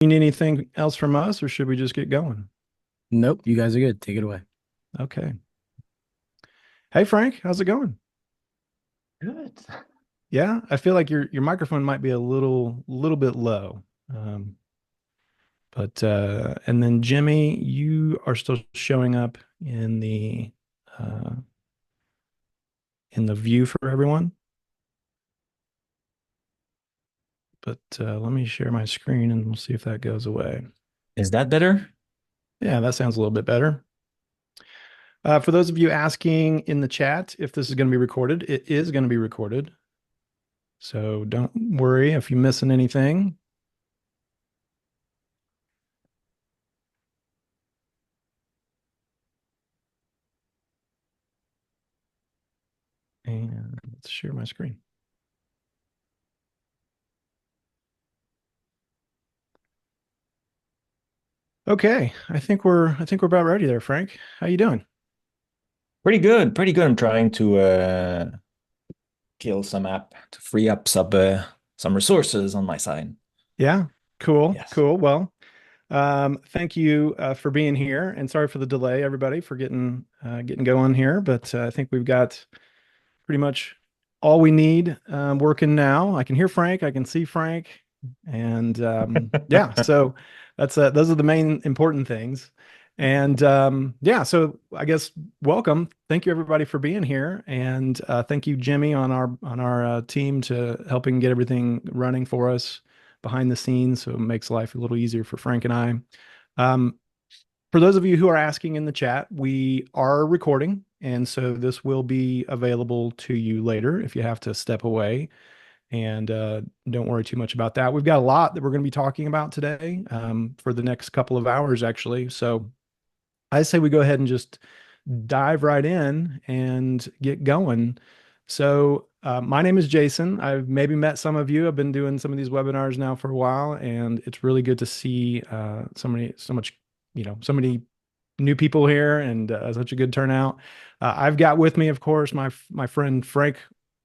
You need anything else from us, or should we just get going? Nope, you guys are good. Take it away. Okay. Hey, Frank, how's it going? Good. Yeah, I feel like your microphone might be a little bit low. Um, but and then Jimmy, you are still showing up uh in the view for everyone. But let me share my screen and we'll see if that goes away. Is that better? Yeah, that sounds a little bit better. For those of you asking in the chat if this is going to be recorded, it is going to be recorded. So don't worry if you're missing anything. And let's share my screen. Okay, I think we're about ready there, Frank. How you doing? Pretty good. Pretty good. I'm trying to kill some app to free up some resources on my side. Yeah, cool, Yes. cool. Well, thank you for being here, and sorry for the delay, everybody, for getting going here. But I think we've got pretty much all we need working now. I can hear Frank, I can see Frank, and yeah, so that's those are the main important things. And yeah, so I guess welcome. Thank you everybody for being here, and thank you Jimmy on our team to helping get everything running for us behind the scenes, so it makes life a little easier for Frank and I. Um, for those of you who are asking in the chat, we are recording, and so this will be available to you later if you have to step away. And don't worry too much about that. We've got a lot that we're going to be talking about today for the next couple of hours, actually. So I say we go ahead and just dive right in and get going. So, my name is Jason. I've maybe met some of you. I've been doing some of these webinars now for a while, and it's really good to see so much, so many new people here and such a good turnout. I've got with me, of course, my friend Frank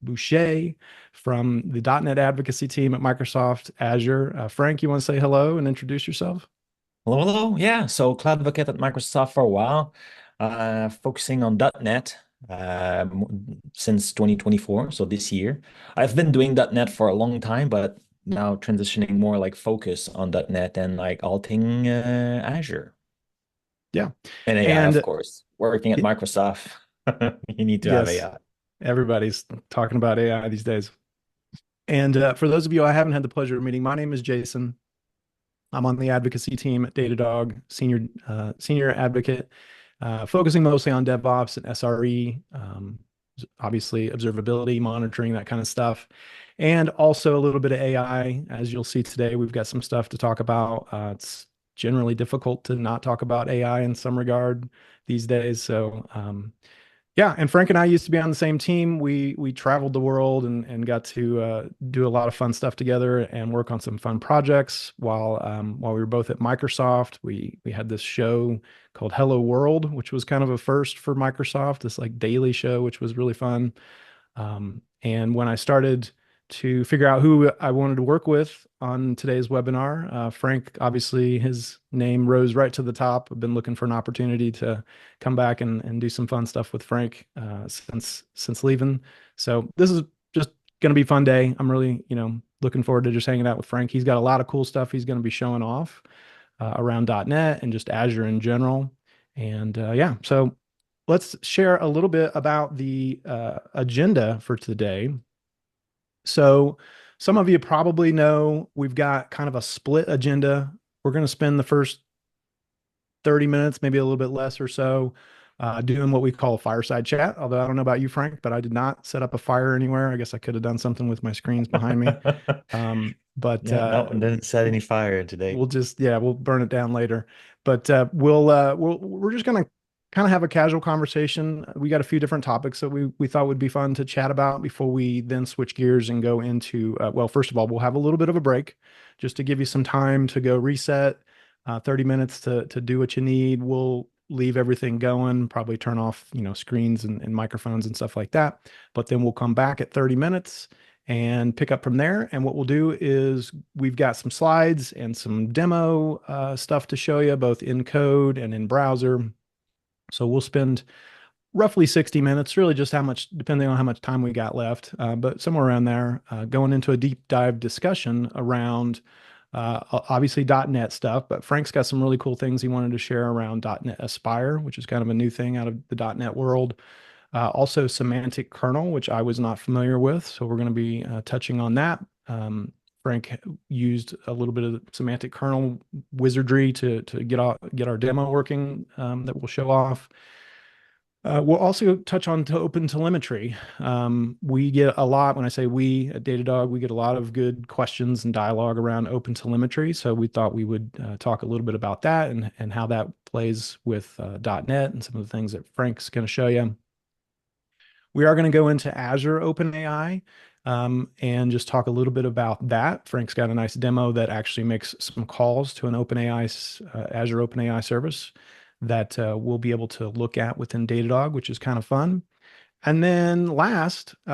Boucher from the .NET advocacy team at Microsoft Azure. Frank, you want to say hello and introduce yourself? Hello, hello. Yeah. So cloud advocate at Microsoft for a while, focusing on .NET since 2024. So this year, I've been doing .NET for a long time, but now transitioning more like focus on .NET and like all thing Azure. Yeah. And AI, of And course. Working at it, Microsoft, you need to have yes, AI. everybody's talking about AI these days. And for those of you I haven't had the pleasure of meeting, my name is Jason. I'm on the advocacy team at Datadog, senior advocate, focusing mostly on DevOps and SRE, obviously observability, monitoring, that kind of stuff, and also a little bit of AI. As you'll see today, we've got some stuff to talk about. It's generally difficult to not talk about AI in some regard these days. So yeah, and Frank and I used to be on the same team. We traveled the world and got to do a lot of fun stuff together and work on some fun projects while we were both at Microsoft. We had this show called Hello World, which was kind of a first for Microsoft. This like daily show, which was really fun. And when I started to figure out who I wanted to work with on today's webinar, Frank, obviously his name rose right to the top. I've been looking for an opportunity to come back and do some fun stuff with Frank since leaving. So this is just going to be a fun day. I'm really, looking forward to just hanging out with Frank. He's got a lot of cool stuff he's going to be showing off around .NET and just Azure in general. And yeah, so let's share a little bit about the agenda for today. So, some of you probably know we've got kind of a split agenda. We're going to spend the first 30 minutes, maybe a little bit less or so, doing what we call a fireside chat. Although I don't know about you, Frank, but I did not set up a fire anywhere. I guess I could have done something with my screens behind me. But Yeah, no, didn't set any fire today. we'll just, yeah, we'll burn it down later. But we're just gonna kind of have a casual conversation. We got a few different topics that we thought would be fun to chat about before we then switch gears and go into well, first of all, we'll have a little bit of a break just to give you some time to go reset, 30 minutes to do what you need. We'll leave everything going, probably turn off, screens and microphones and stuff like that. But then we'll come back at 30 minutes and pick up from there. And what we'll do is we've got some slides and some demo stuff to show you, both in code and in browser. So we'll spend roughly 60 minutes, really just how much, depending on how much time we got left, but somewhere around there, going into a deep dive discussion around obviously .NET stuff, but Frank's got some really cool things he wanted to share around .NET Aspire, which is kind of a new thing out of the .NET world. Also semantic kernel, which I was not familiar with. So we're going to be touching on that. Frank used a little bit of semantic kernel wizardry to get our demo working that we'll show off. We'll also touch on to OpenTelemetry. We get a lot, when I say we at Datadog, we get a lot of good questions and dialogue around OpenTelemetry. So we thought we would talk a little bit about that and how that plays with .NET and some of the things that Frank's going to show you. We are going to go into Azure OpenAI and just talk a little bit about that. Frank's got a nice demo that actually makes some calls to an Azure OpenAI service that we'll be able to look at within Datadog, which is kind of fun. And then last, the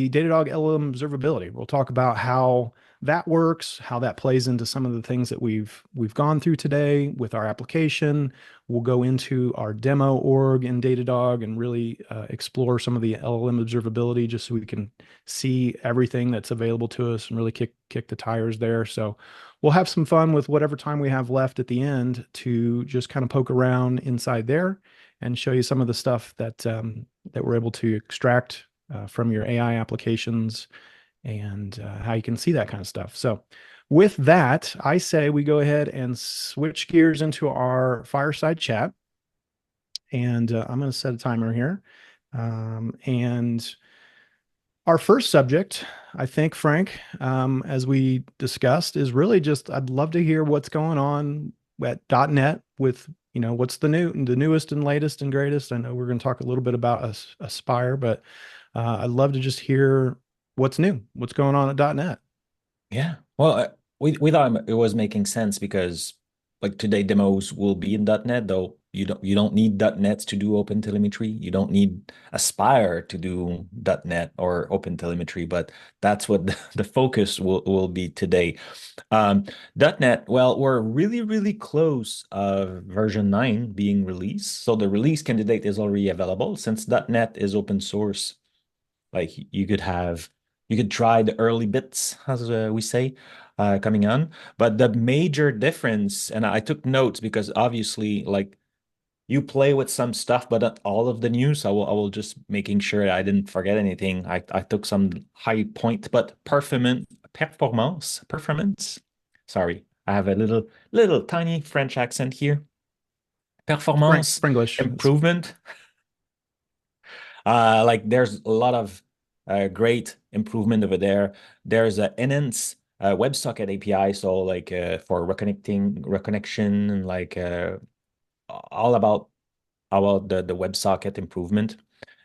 Datadog LLM Observability. We'll talk about how that works, how that plays into some of the things that we've gone through today with our application. We'll go into our demo org in Datadog and really explore some of the LLM observability just so we can see everything that's available to us and really kick the tires there. So we'll have some fun with whatever time we have left at the end to just kind of poke around inside there and show you some of the stuff that that we're able to extract from your AI applications and how you can see that kind of stuff. So with that, I say we go ahead and switch gears into our fireside chat. And I'm going to set a timer here. And our first subject, I think, Frank, as we discussed, is really just I'd love to hear what's going on at .NET with, what's the newest and latest and greatest. I know we're going to talk a little bit about Aspire, but I'd love to just hear what's new, what's going on at .NET. Yeah. Well, we thought it was making sense because like today demos will be in .NET, though you don't need .NET to do OpenTelemetry. You don't need Aspire to do .NET or OpenTelemetry, but that's what the focus will be today. .NET, well, we're really, really close of version 9 being released. So the release candidate is already available since .NET is open source. Like you could try the early bits, as we say, coming on. But the major difference, and I took notes because obviously, like you play with some stuff, but not all of the news. I will just making sure I didn't forget anything. I took some high point, but performance. Sorry, I have a little tiny French accent here. Performance Springlish. improvement. Like there's a lot of great improvement over there. There's an enhance WebSocket API, so like for reconnection, and like all about the WebSocket improvement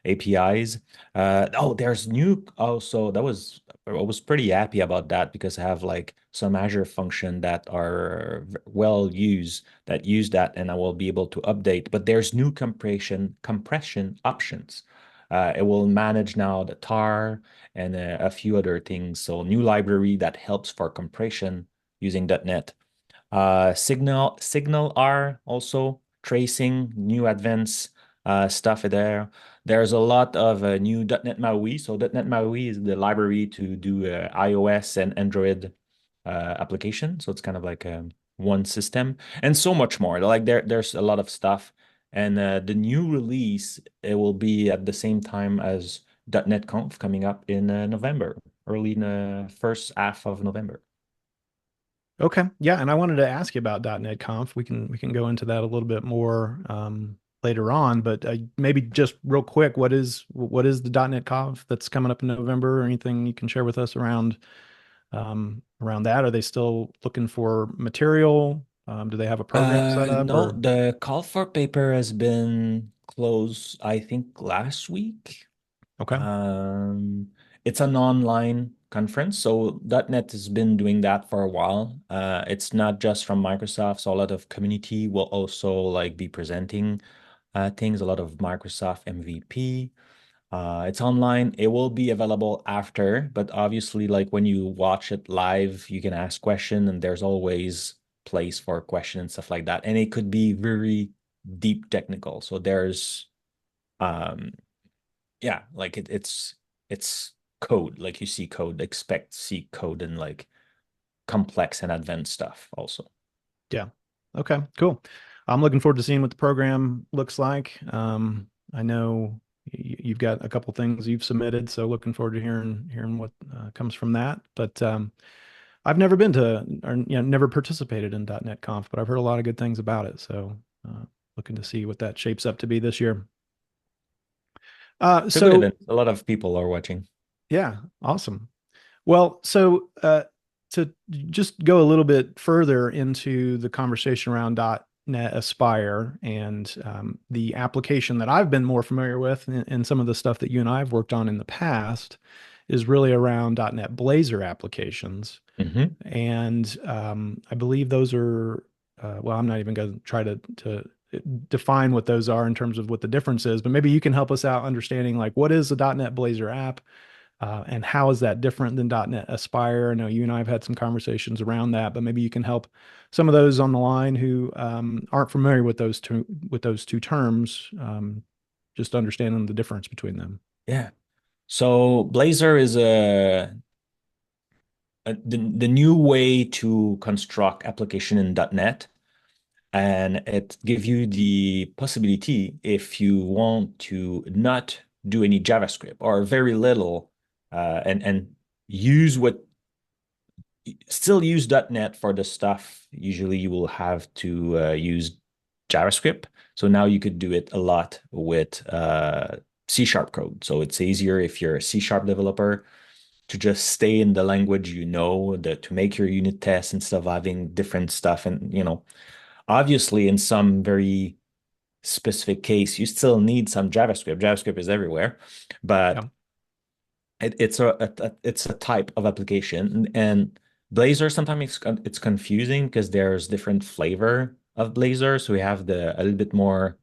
APIs. Oh, there's new also. I was pretty happy about that because I have like some Azure function that are well used that use that, and I will be able to update. But there's new compression options. It will manage now the tar and a few other things. So new library that helps for compression using .NET. Signal R also tracing new advanced stuff there. There's a lot of new .NET MAUI. So .NET MAUI is the library to do iOS and Android application. So it's kind of like one system and so much more. Like there's a lot of stuff. And the new release, it will be at the same time as .NET Conf coming up in November, early in the first half of November. Okay. Yeah, and I wanted to ask you about .NET Conf. We can go into that a little bit more later on, but maybe just real quick, what is the .NET Conf that's coming up in November? Or anything you can share with us around that? Are they still looking for material? Do they have a program set up No, or the call for paper has been closed, I think, last week. okay? Um, it's an online conference, so .NET has been doing that for a while. It's not just from Microsoft, so a lot of community will also like be presenting things, a lot of Microsoft MVP. It's online. It will be available after, but obviously, like when you watch it live, you can ask question, and there's always place for a question and stuff like that. And it could be very deep technical. So there's um yeah, like it's code. Like you see code, expect see code and like complex and advanced stuff also. Yeah. Okay, cool. I'm looking forward to seeing what the program looks like. I know you've got a couple things you've submitted, so looking forward to hearing what comes from that. But I've never been to, or never participated in .NET Conf, but I've heard a lot of good things about it. So looking to see what that shapes up to be this year. So good. So And a lot of people are watching. yeah, awesome. Well, so to just go a little bit further into the conversation around .NET Aspire and the application that I've been more familiar with, and some of the stuff that you and I have worked on in the past, is really around .NET Blazor applications. Hmm. And I believe those are, well, I'm not even going to try to define what those are in terms of what the difference is, but maybe you can help us out understanding like what is a .NET Blazor app, and how is that different than .NET Aspire? I know you and I have had some conversations around that, but maybe you can help some of those on the line who aren't familiar with those two terms, just understanding the difference between them. Yeah. So Blazor is the new way to construct application in .NET, and it gives you the possibility if you want to not do any JavaScript or very little, and use what still use .NET for the stuff. Usually, you will have to use JavaScript. So now you could do it a lot with C# code. So it's easier if you're a C# developer to just stay in the language to make your unit tests instead of having different stuff. And obviously, in some very specific case, you still need some JavaScript. JavaScript is everywhere, but Yeah. it's a type of application. And Blazor sometimes it's confusing because there's different flavor of Blazor. So we have a little bit more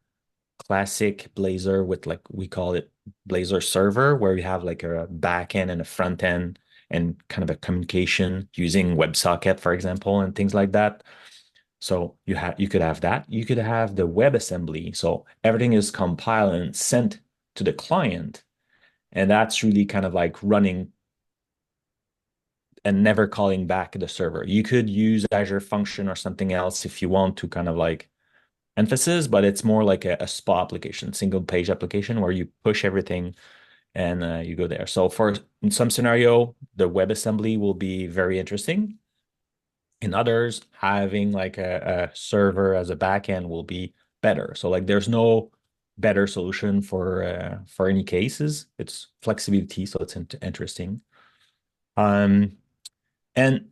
classic Blazor with, like, we call it Blazor server, where we have like a back end and a front end and kind of a communication using WebSocket, for example, and things like that. So you could have that. You could have the WebAssembly. So everything is compiled and sent to the client. And that's really kind of like running and never calling back the server. You could use Azure Function or something else if you want to kind of like emphasis, but it's more like a SPA application, single page application where you push everything and you go there. So in some scenario, the WebAssembly will be very interesting. In others, having like a server as a backend will be better. So like there's no better solution for any cases. It's flexibility, so it's interesting. Um, and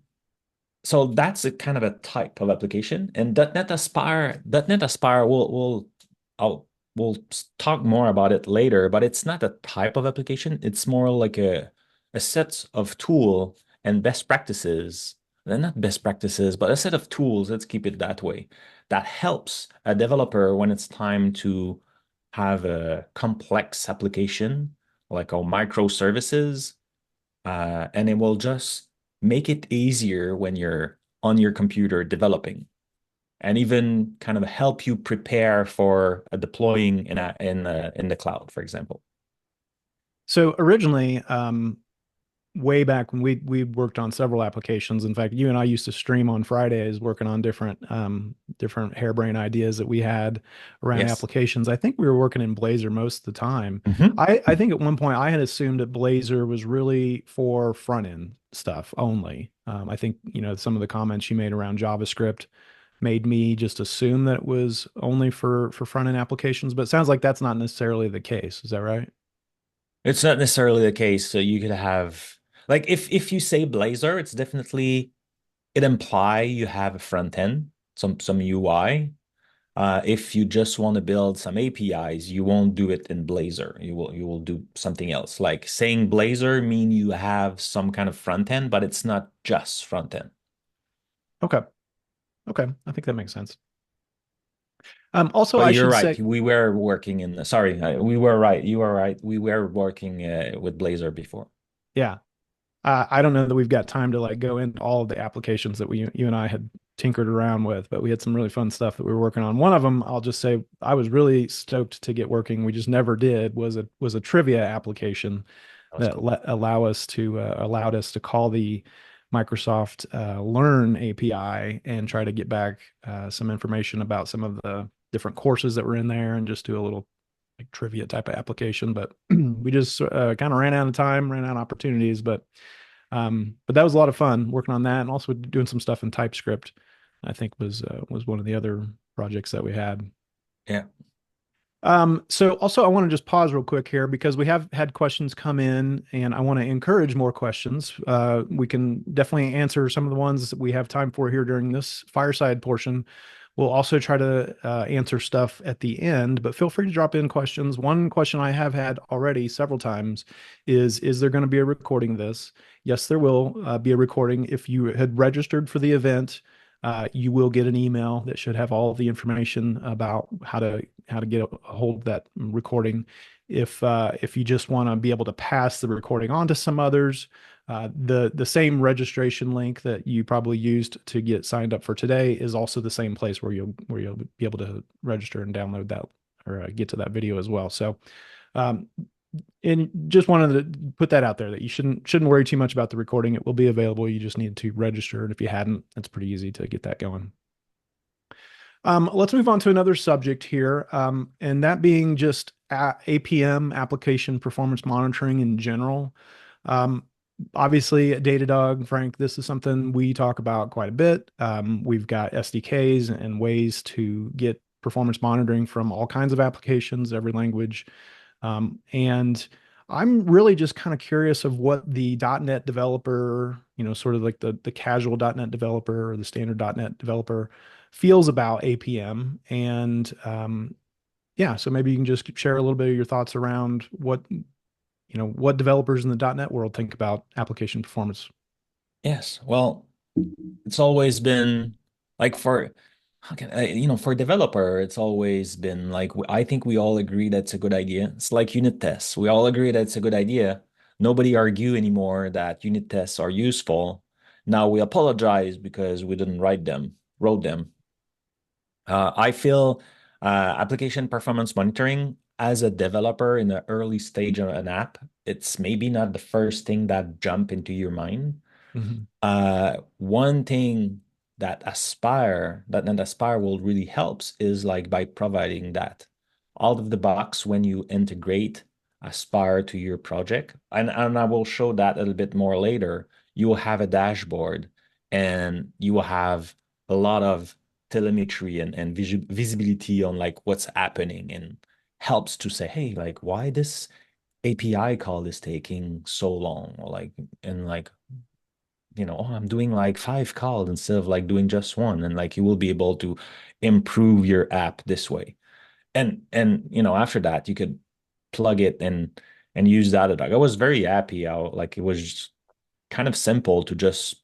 so that's a kind of a type of application. And .NET Aspire I'll we'll talk more about it later, but it's not a type of application. It's more like a set of tool and best practices. They're not best practices, but a set of tools, let's keep it that way, that helps a developer when it's time to have a complex application like our microservices, and it will just make it easier when you're on your computer developing, and even kind of help you prepare for a deploying in the cloud, for example. So originally, way back when we worked on several applications. In fact, you and I used to stream on Fridays working on different harebrained ideas that we had around Yes. applications. I think we were working in Blazor most of the time. Hmm. I think at one point I had assumed that Blazor was really for front end stuff only. I think, some of the comments you made around JavaScript made me just assume that it was only for front end applications, but it sounds like that's not necessarily the case. Is that right? It's not necessarily the case. So you could have, like, if you say Blazor, it's definitely, it imply you have a front end, some UI. If you just want to build some APIs, you won't do it in Blazor. You will do something else. Like saying Blazor mean you have some kind of front end, but it's not just front end. Okay. Okay. I think that makes sense. Also, But I you're should right. say, We were working in, sorry, we were right. You were right. We were working with Blazor before. yeah, I don't know that we've got time to like go into all of the applications that you and I had tinkered around with, but we had some really fun stuff that we were working on. One of them, I'll just say, I was really stoked to get working. We just never did. Was a trivia application That was that cool. allowed us to call the Microsoft Learn API and try to get back some information about some of the different courses that were in there and just do a little like trivia type of application. But we just kind of ran out of time, ran out of opportunities. But that was a lot of fun working on that and also doing some stuff in TypeScript. I think was one of the other projects that we had. Yeah. So also I want to just pause real quick here because we have had questions come in and I want to encourage more questions. We can definitely answer some of the ones that we have time for here during this fireside portion. We'll also try to answer stuff at the end, but feel free to drop in questions. One question I have had already several times is there going to be a recording of this? Yes, there will be a recording. If you had registered for the event, you will get an email that should have all of the information about how to get a hold of that recording. If you just want to be able to pass the recording on to some others, the same registration link that you probably used to get signed up for today is also the same place where you'll be able to register and download that or get to that video as well. So um, and just wanted to put that out there that you shouldn't worry too much about the recording. It will be available. You just need to register, and if you hadn't, it's pretty easy to get that going. Let's move on to another subject here, and that being just APM, application performance monitoring in general. Um, Obviously, at Datadog, Frank, this is something we talk about quite a bit. We've got SDKs and ways to get performance monitoring from all kinds of applications, every language. And I'm really just kind of curious of what the .NET developer, sort of like the casual .NET developer or the standard .NET developer feels about APM. And yeah, so maybe you can just share a little bit of your thoughts around what developers in the .NET world think about application performance. Yes. Well, it's always been like for how can I, for developer, it's always been like I think we all agree that's a good idea. It's like unit tests. We all agree that it's a good idea. Nobody argue anymore that unit tests are useful. Now we apologize because we didn't wrote them. I feel application performance monitoring as a developer in the early stage of an app, it's maybe not the first thing that jump into your mind. Mhm. One thing that Aspire will really helps is like by providing that out of the box when you integrate Aspire to your project. And I will show that a little bit more later. You will have a dashboard and you will have a lot of telemetry and visibility on like what's happening and helps to say, hey, like why this API call is taking so long or like and like oh, I'm doing like five calls instead of like doing just one. And like you will be able to improve your app this way. And after that you could plug it and use Datadog. I was very happy how like it was kind of simple to just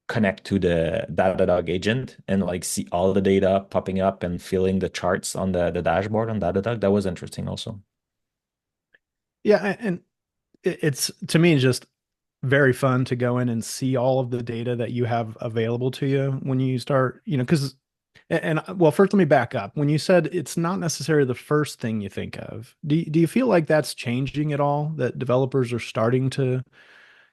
connect to the Datadog agent and like see all the data popping up and filling the charts on the dashboard on Datadog. That was interesting also. Yeah, and it's to me just very fun to go in and see all of the data that you have available to you when you start, because well, first let me back up. When you said it's not necessarily the first thing you think of, do you feel like that's changing at all? That developers are starting to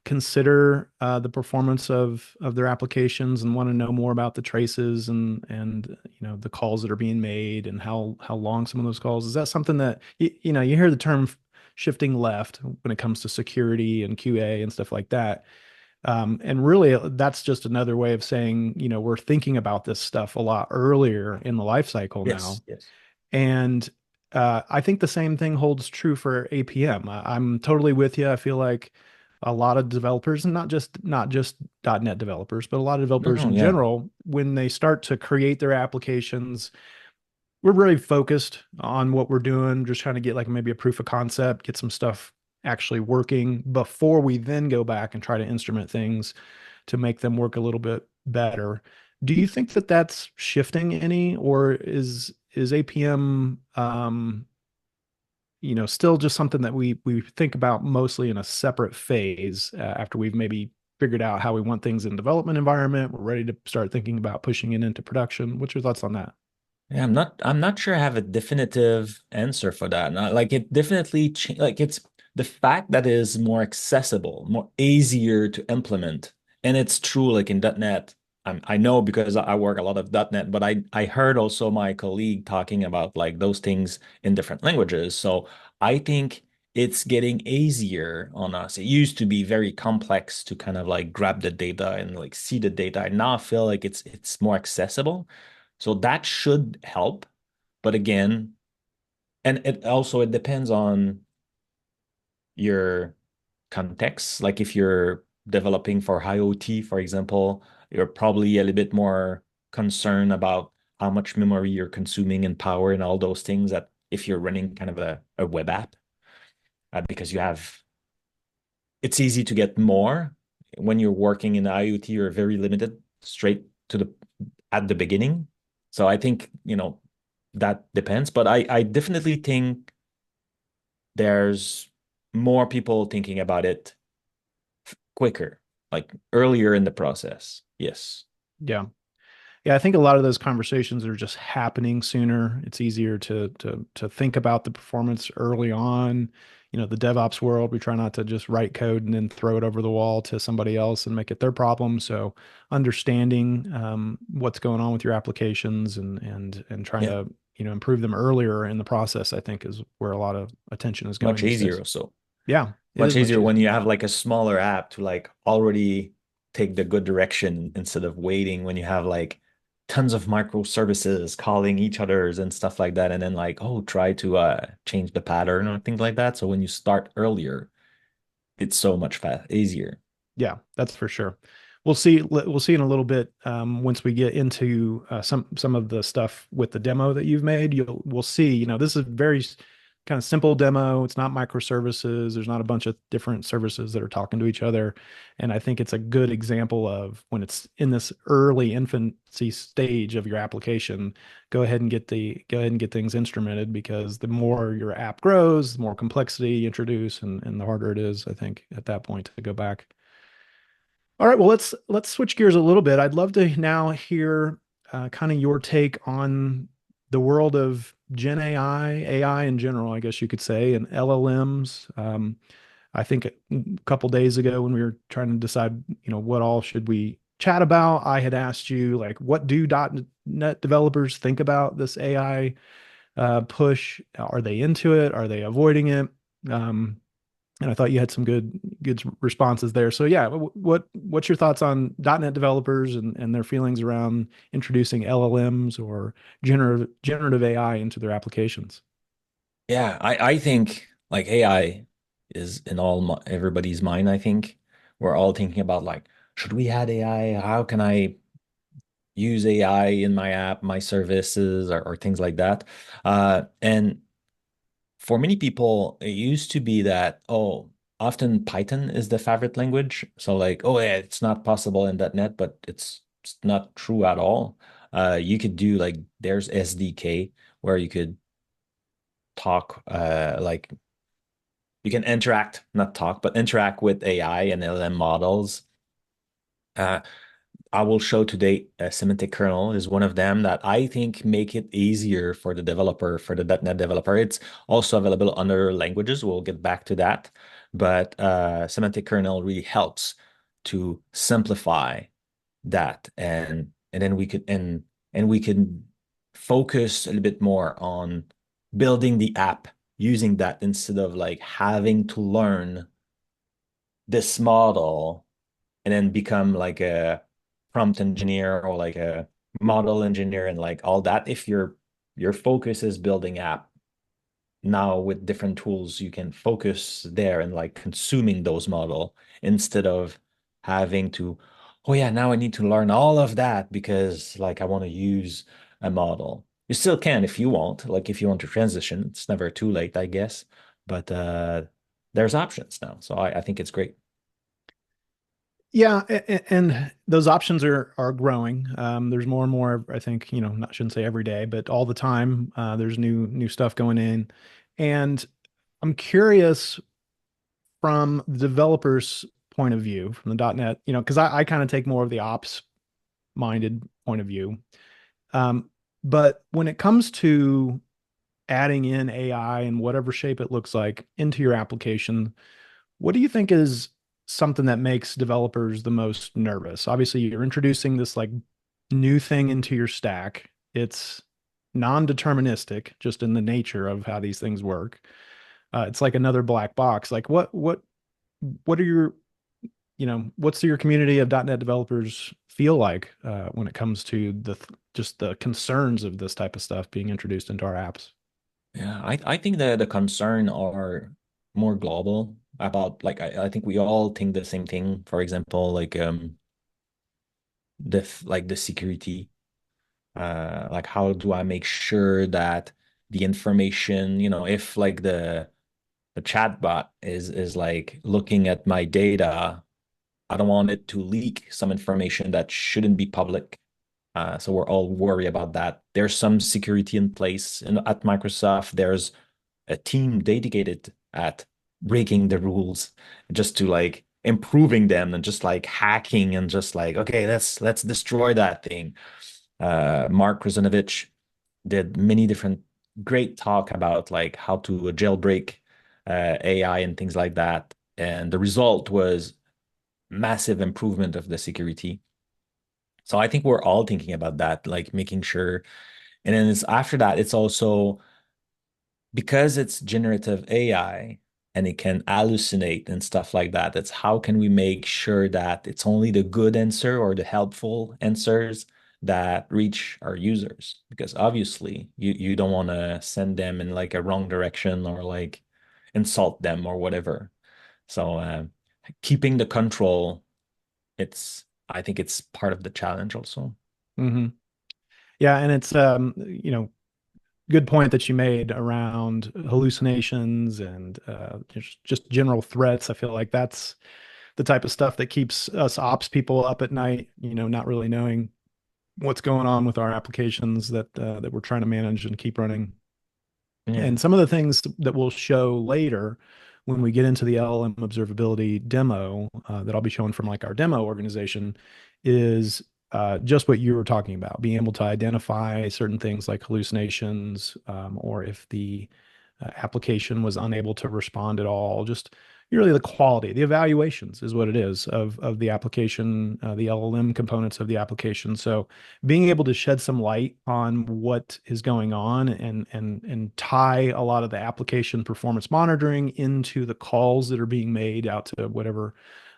consider the performance of their applications and want to know more about the traces and the calls that are being made and how long some of those calls. Is that something that you hear the term shifting left when it comes to security and QA and stuff like that? And really, that's just another way of saying, we're thinking about this stuff a lot earlier in the life cycle Yes, now. yes. And I think the same thing holds true for APM. I'm totally with you. I feel like a lot of developers, and not just .NET developers, but a lot of No, developers no, in yeah. general, when they start to create their applications, we're really focused on what we're doing, just trying to get like maybe a proof of concept, get some stuff actually working before we then go back and try to instrument things to make them work a little bit better. Do you think that that's shifting any, or is APM still just something that we think about mostly in a separate phase after we've maybe figured out how we want things in development environment. We're ready to start thinking about pushing it into production. What's your thoughts on that? Yeah, I'm not sure I have a definitive answer for that. Like it definitely like it's the fact that it is more accessible, more easier to implement. And it's true, like in .NET, I know because I work a lot of .NET, but I heard also my colleague talking about like those things in different languages. So I think it's getting easier on us. It used to be very complex to kind of like grab the data and like see the data. I now feel like it's more accessible. So that should help. But again, and it depends on your context. Like if you're developing for IoT, for example, you're probably a little bit more concerned about how much memory you're consuming and power and all those things that if you're running kind of a web app, because it's easy to get more. When you're working in IoT, you're very limited straight to the at the beginning. So I think, that depends. But I definitely think there's more people thinking about it quicker, like earlier in the process. Yes. Yeah. Yeah, I think a lot of those conversations are just happening sooner. It's easier to think about the performance early on. The DevOps world, we try not to just write code and then throw it over the wall to somebody else and make it their problem. So understanding what's going on with your applications and trying Yeah. to improve them earlier in the process, I think is where a lot of attention is going Much these easier days. also. Yeah, it Much is much easier when easier. you have like a smaller app to like already take the good direction instead of waiting when you have like tons of microservices calling each others and stuff like that. And then like, oh, try to change the pattern or things like that. So when you start earlier, it's so much easier. Yeah, that's for sure. We'll see. We'll see in a little bit once we get into some of the stuff with the demo that you've made. We'll see. This is a very kind of simple demo. It's not microservices. There's not a bunch of different services that are talking to each other, and I think it's a good example of when it's in this early infancy stage of your application. Go ahead and get things instrumented because the more your app grows, the more complexity you introduce, and the harder it is. I think at that point to go back. All right, well let's switch gears a little bit. I'd love to now hear kind of your take on the world of Gen AI in general, I guess you could say, and LLMs. I think a couple days ago when we were trying to decide, what all should we chat about, I had asked you like, what do .NET developers think about this AI push? Are they into it? Are they avoiding it? Um, and I thought you had some good responses there. So yeah, what's your thoughts on .NET developers and their feelings around introducing LLMs or generative AI into their applications? Yeah, I think like AI is in everybody's mind. I think we're all thinking about like, should we add AI? How can I use AI in my app, my services, or things like that? And for many people, it used to be that, oh, often Python is the favorite language. So like, oh yeah, it's not possible in .NET, but it's not true at all. You could do like there's SDK where you could talk like you can interact, not talk, but interact with AI and LLM models. Uh, I will show today a semantic kernel is one of them that I think make it easier for the developer, for the .NET developer. It's also available on other languages. We'll get back to that. But semantic kernel really helps to simplify that. And then we can focus a little bit more on building the app using that instead of like having to learn this model and then become like a prompt engineer or like a model engineer and like all that. If your focus is building app, now with different tools you can focus there and like consuming those model instead of having to, oh yeah, now I need to learn all of that because like I want to use a model. You still can if you want, like if you want to transition, it's never too late, I guess. But there's options now. So I think it's great. Yeah, and those options are growing. There's more and more, I think, not shouldn't say every day, but all the time, there's new stuff going in. And I'm curious from the developer's point of view, from the .NET, because I kind of take more of the ops minded point of view. Um, but when it comes to adding in AI in whatever shape it looks like into your application, what do you think is something that makes developers the most nervous? Obviously, you're introducing this like new thing into your stack. It's non-deterministic, just in the nature of how these things work. It's like another black box. Like what are your, what's your community of .NET developers feel like when it comes to just the concerns of this type of stuff being introduced into our apps? Yeah, I think that the concern are more global about like I think we all think the same thing. For example, like the security. Like how do I make sure that the information, if like the chatbot is like looking at my data, I don't want it to leak some information that shouldn't be public. So we're all worried about that. There's some security in place, and at Microsoft, there's a team dedicated at breaking the rules, just to like improving them and just like hacking and just like, okay, let's destroy that thing. Mark Krzanovich did many different great talk about like how to jailbreak AI and things like that. And the result was massive improvement of the security. So I think we're all thinking about that, like making sure. And then it's after that, it's also because it's generative AI and it can hallucinate and stuff like that. It's how can we make sure that it's only the good answer or the helpful answers that reach our users? Because obviously you don't want to send them in like a wrong direction or like insult them or whatever. So keeping the control, I think it's part of the challenge also. Hmm. Yeah, and it's good point that you made around hallucinations and just general threats. I feel like that's the type of stuff that keeps us ops people up at night, not really knowing what's going on with our applications that we're trying to manage and keep running. Yeah. And some of the things that we'll show later when we get into the LLM observability demo that I'll be showing from like our demo organization is just what you were talking about, being able to identify certain things like hallucinations, or if the application was unable to respond at all, just really the quality, the evaluations is what it is of the application, the LLM components of the application. So being able to shed some light on what is going on and tie a lot of the application performance monitoring into the calls that are being made out to whatever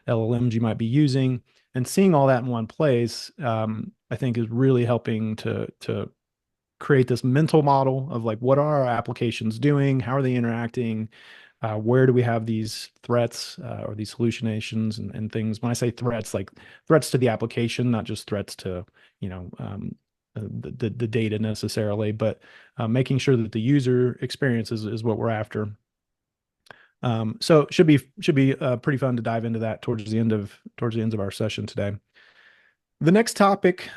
LLMs you might be using, and seeing all that in one place, I think is really helping to create this mental model of like what are our applications doing, how are they interacting, where do we have these threats or these hallucinations and things. When I say threats, like threats to the application, not just threats to you know um, the data necessarily, but making sure that the user experience is what we're after. So it should be pretty fun to dive into that towards the end of our session today. The next topic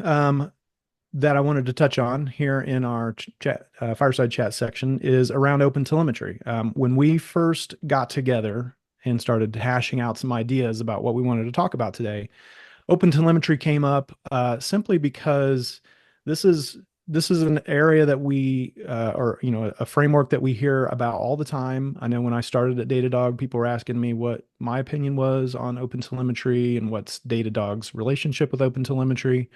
that I wanted to touch on here in our chat, fireside chat section is around OpenTelemetry. When we first got together and started hashing out some ideas about what we wanted to talk about today, OpenTelemetry came up simply because this is this is an area that we or a framework that we hear about all the time. I know when I started at Datadog, people were asking me what my opinion was on OpenTelemetry and what's Datadog's relationship with OpenTelemetry.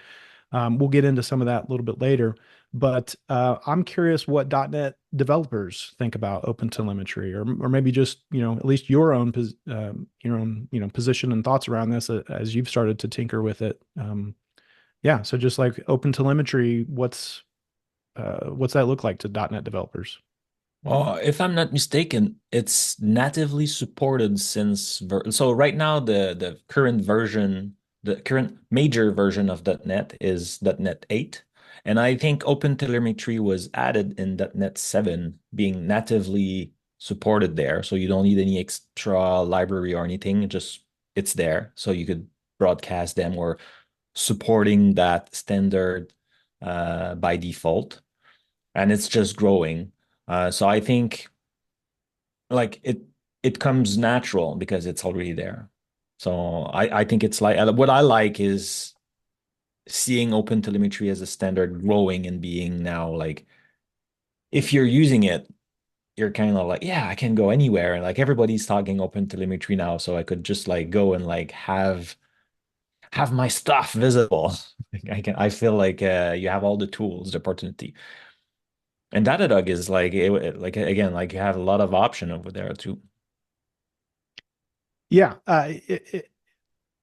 We'll get into some of that a little bit later, but I'm curious what .NET developers think about OpenTelemetry, or maybe just at least your own position and thoughts around this as you've started to tinker with it. Yeah, so just like OpenTelemetry, what's that look like to .NET developers? Well, if I'm not mistaken, it's natively supported since so right now the current version, the current major version of .NET is .NET 8, and I think OpenTelemetry was added in .NET 7, being natively supported there, so you don't need any extra library or anything, just it's there, so you could broadcast them or supporting that standard by default, and it's just growing. So I think like it comes natural because it's already there. So I think it's like what I like is seeing OpenTelemetry as a standard growing and being now like if you're using it, you're kind of like, yeah, I can go anywhere. Like everybody's talking OpenTelemetry now, so I could just like go and like have my stuff visible. I feel like you have all the tools, the opportunity. And Datadog is like like again, like you have a lot of option over there too. Yeah,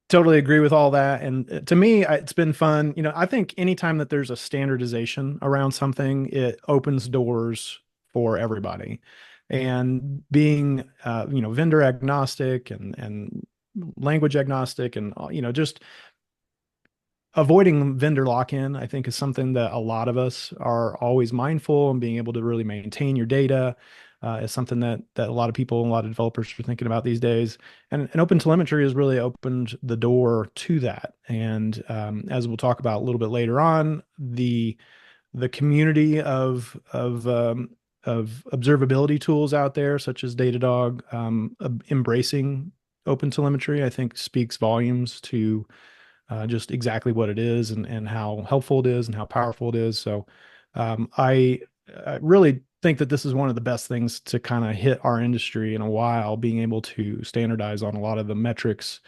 totally agree with all that. And to me, it's been fun. I think anytime that there's a standardization around something, it opens doors for everybody. And being, vendor agnostic and language agnostic and, just avoiding vendor lock-in, I think is something that a lot of us are always mindful, and being able to really maintain your data is something that a lot of people, a lot of developers are thinking about these days. And OpenTelemetry has really opened the door to that. And as we'll talk about a little bit later on, the community of observability tools out there, such as Datadog, embracing OpenTelemetry, I think speaks volumes to just exactly what it is, and how helpful it is and how powerful it is. So I really think that this is one of the best things to kind of hit our industry in a while, being able to standardize on a lot of the metrics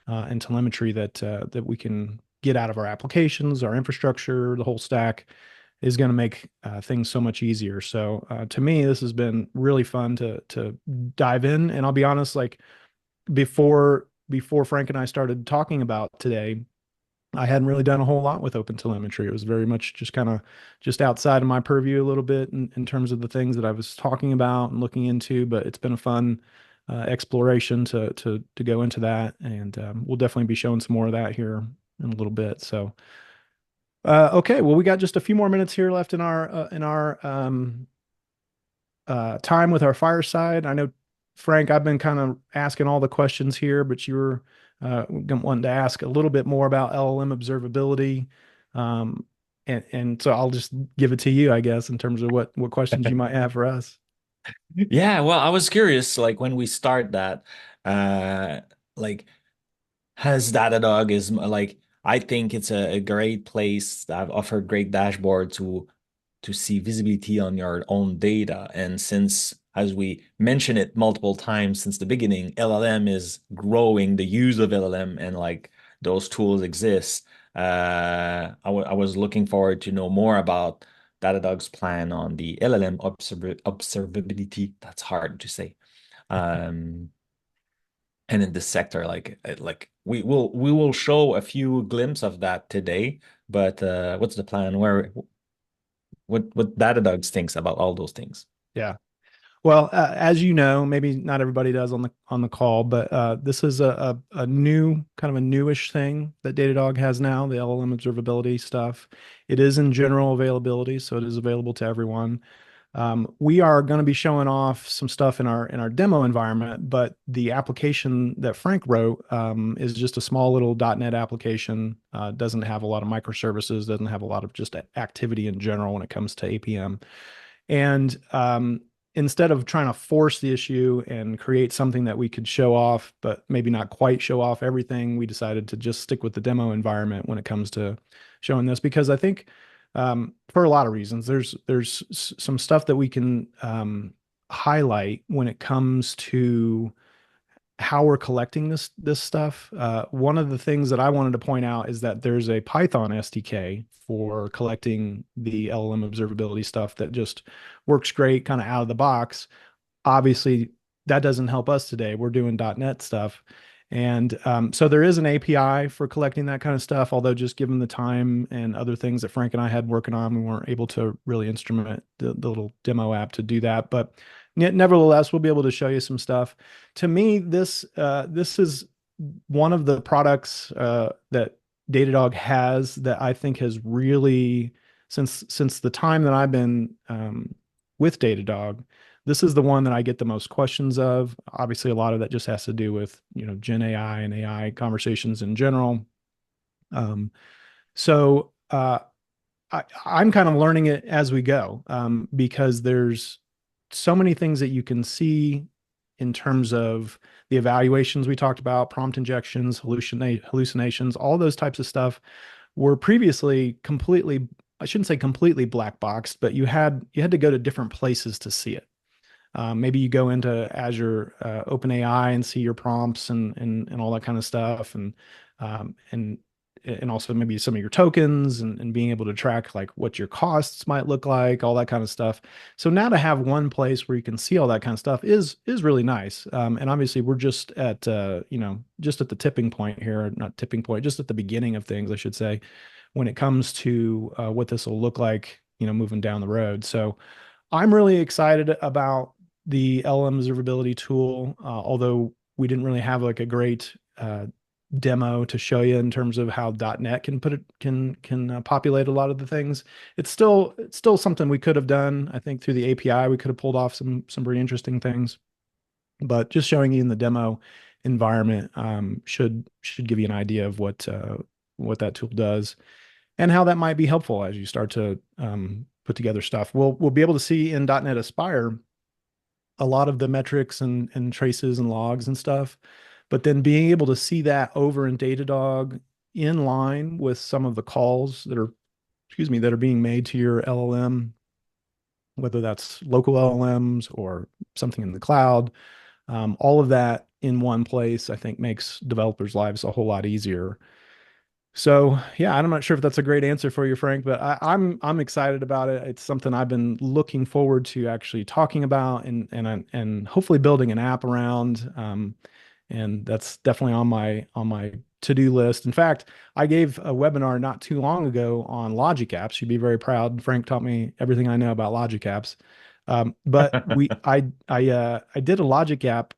and telemetry that we can get out of our applications, our infrastructure, the whole stack is going to make things so much easier. So to me, this has been really fun to dive in. And I'll be honest, like before Frank and I started talking about today, I hadn't really done a whole lot with OpenTelemetry. It was very much just kind of just outside of my purview a little bit in terms of the things that I was talking about and looking into. But it's been a fun exploration to go into that, and we'll definitely be showing some more of that here in a little bit. So, okay, well, we got just a few more minutes here left in our time with our fireside. I know, Frank, I've been kind of asking all the questions here, but you were wanting to ask a little bit more about LLM observability. Um, and so I'll just give it to you, I guess, in terms of what questions you might have for us. Yeah, well, I was curious, like when we start that, uh, like has Datadog is like I think it's a great place that I've offered great dashboard to see visibility on your own data. And since, as we mentioned it multiple times since the beginning, LLM is growing, the use of LLM and like those tools exist. I was looking forward to know more about Datadog's plan on the LLM observability. That's hard to say. Um, and in this sector, like we will show a few glimpses of that today. But what's the plan? What Datadog thinks about all those things? Yeah. Well, as you know, maybe not everybody does on the call, but this is a new kind of a newish thing that Datadog has now, the LLM observability stuff. It is in general availability, so it is available to everyone. We are going to be showing off some stuff in our demo environment, but the application that Frank wrote is just a small little .NET application. Doesn't have a lot of microservices, doesn't have a lot of just activity in general when it comes to APM. And instead of trying to force the issue and create something that we could show off, but maybe not quite show off everything, we decided to just stick with the demo environment when it comes to showing this, because I think for a lot of reasons, there's some stuff that we can highlight when it comes to how we're collecting this stuff. One of the things that I wanted to point out is that there's a Python SDK for collecting the LLM observability stuff that just works great kind of out of the box. Obviously, that doesn't help us today. We're doing .NET stuff. And so there is an API for collecting that kind of stuff, although just given the time and other things that Frank and I had working on, we weren't able to really instrument the little demo app to do that. But nevertheless, we'll be able to show you some stuff. To me, this is one of the products that Datadog has that I think has really, since the time that I've been with Datadog, this is the one that I get the most questions of. Obviously, a lot of that just has to do with, Gen AI and AI conversations in general. Um, so I'm kind of learning it as we go, because there's so many things that you can see in terms of the evaluations we talked about, prompt injections, hallucinations, all those types of stuff were previously completely, I shouldn't say completely black boxed, but you had to go to different places to see it. Maybe you go into Azure OpenAI and see your prompts and all that kind of stuff, um, and and also maybe some of your tokens and being able to track like what your costs might look like, all that kind of stuff. So now to have one place where you can see all that kind of stuff is really nice. And obviously we're just at just at the tipping point here, not tipping point, just at the beginning of things, I should say, when it comes to what this will look like, moving down the road. So I'm really excited about the LLM observability tool, although we didn't really have like a great demo to show you in terms of how .NET can put it can populate a lot of the things. It's still something we could have done. I think through the API we could have pulled off some pretty interesting things, but just showing you in the demo environment should give you an idea of what that tool does and how that might be helpful as you start to put together stuff. We'll be able to see in .NET Aspire a lot of the metrics and traces and logs and stuff, but then being able to see that over in Datadog in line with some of the calls that are, excuse me, that are being made to your LLM, whether that's local LLMs or something in the cloud, all of that in one place, I think makes developers' lives a whole lot easier. So yeah, I'm not sure if that's a great answer for you, Frank, but I'm excited about it. It's something I've been looking forward to actually talking about and hopefully building an app around. And that's definitely on my to-do list. In fact, I gave a webinar not too long ago on logic apps. You'd be very proud. Frank taught me everything I know about logic apps. But I did a logic app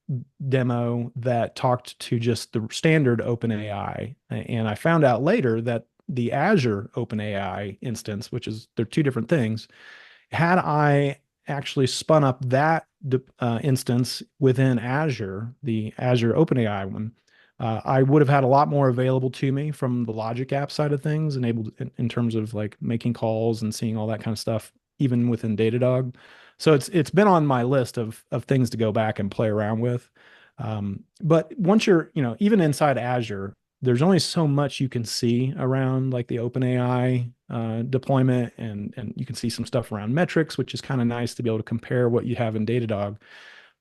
demo that talked to just the standard OpenAI, and I found out later that the Azure OpenAI instance, which is they're two different things, had I actually spun up that instance within Azure, the Azure OpenAI one, I would have had a lot more available to me from the Logic app side of things, enabled in terms of like making calls and seeing all that kind of stuff, even within Datadog. So it's been on my list of things to go back and play around with. But once you're, even inside Azure, there's only so much you can see around like the OpenAI deployment, and you can see some stuff around metrics, which is kind of nice to be able to compare what you have in Datadog.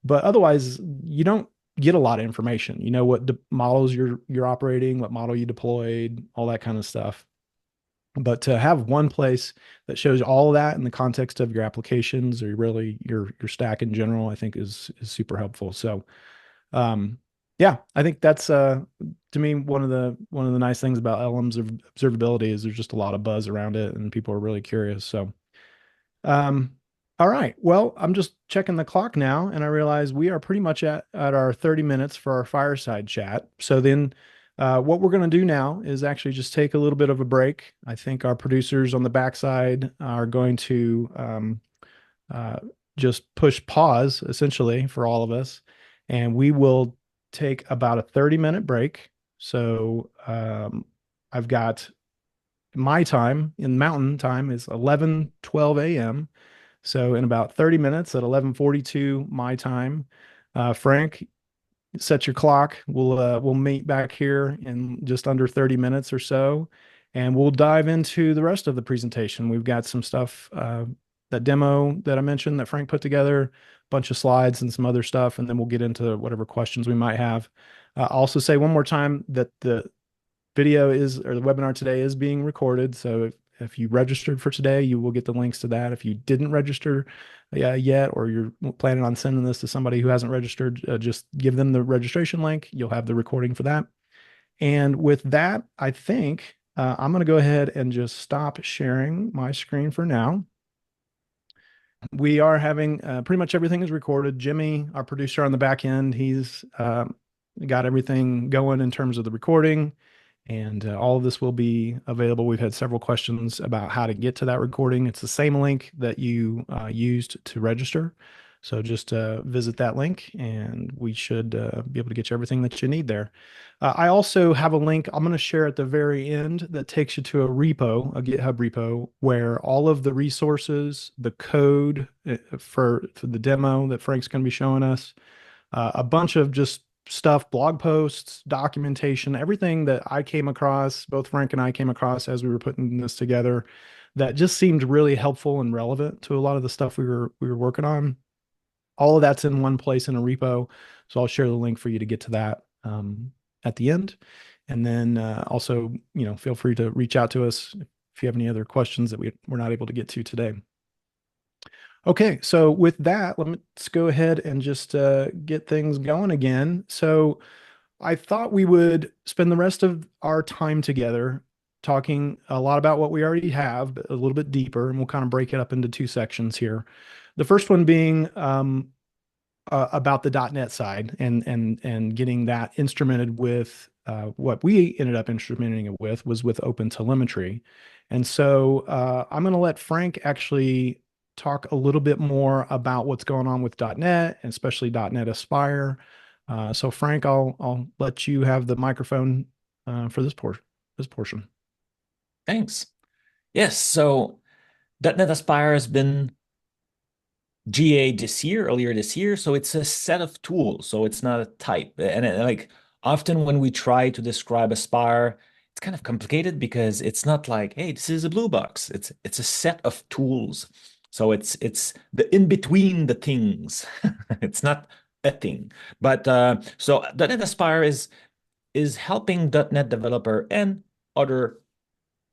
But otherwise, you don't get a lot of information. You know what models you're operating, what model you deployed, all that kind of stuff. But to have one place that shows all of that in the context of your applications or really your stack in general, I think is super helpful. So um, yeah, I think that's to me one of the nice things about LLM's observability is there's just a lot of buzz around it and people are really curious. So um, all right, well, I'm just checking the clock now, and I realize we are pretty much at our 30 minutes for our fireside chat. So then, what we're going to do now is actually just take a little bit of a break. I think our producers on the backside are going to uh, just push pause essentially for all of us, and we will take about a 30-minute break. So I've got my time in mountain time is 11:12 a.m. So in about 30 minutes at 11:42 my time, Frank, set your clock. We'll meet back here in just under 30 minutes or so, and we'll dive into the rest of the presentation. We've got some stuff, that demo that I mentioned that Frank put together, a bunch of slides and some other stuff, and then we'll get into whatever questions we might have. I'll also say one more time that the video is, or the webinar today is being recorded. So if you registered for today, you will get the links to that. If you didn't register yet, or you're planning on sending this to somebody who hasn't registered, just give them the registration link. You'll have the recording for that. And with that, I think I'm going to go ahead and just stop sharing my screen for now. We are having pretty much everything is recorded. Jimmy, our producer on the back end, he's got everything going in terms of the recording. And all of this will be available. We've had several questions about how to get to that recording. It's the same link that you used to register. So just visit that link and we should be able to get you everything that you need there. I also have a link I'm going to share at the very end that takes you to a repo, a GitHub repo, where all of the resources, the code for the demo that Frank's going to be showing us, a bunch of just stuff, blog posts, documentation, everything that I came across, both Frank and I came across as we were putting this together, that just seemed really helpful and relevant to a lot of the stuff we were working on. All of that's in one place in a repo. So I'll share the link for you to get to that at the end. And then also, feel free to reach out to us if you have any other questions that we're not able to get to today. Okay, so with that, let's go ahead and just get things going again. So I thought we would spend the rest of our time together talking a lot about what we already have, but a little bit deeper, and we'll kind of break it up into two sections here. The first one being about the .NET side and getting that instrumented with what we ended up instrumenting it with OpenTelemetry. And so I'm going to let Frank actually talk a little bit more about what's going on with .NET, and especially .NET Aspire. So Frank, I'll let you have the microphone for this portion. Thanks. Yes, so .NET Aspire has been GA earlier this year. So it's a set of tools. So it's not a type. And like often when we try to describe Aspire, it's kind of complicated because it's not like, hey, this is a blue box. It's a set of tools. So it's the in between the things. It's not a thing. But so .NET Aspire is helping .NET developer and other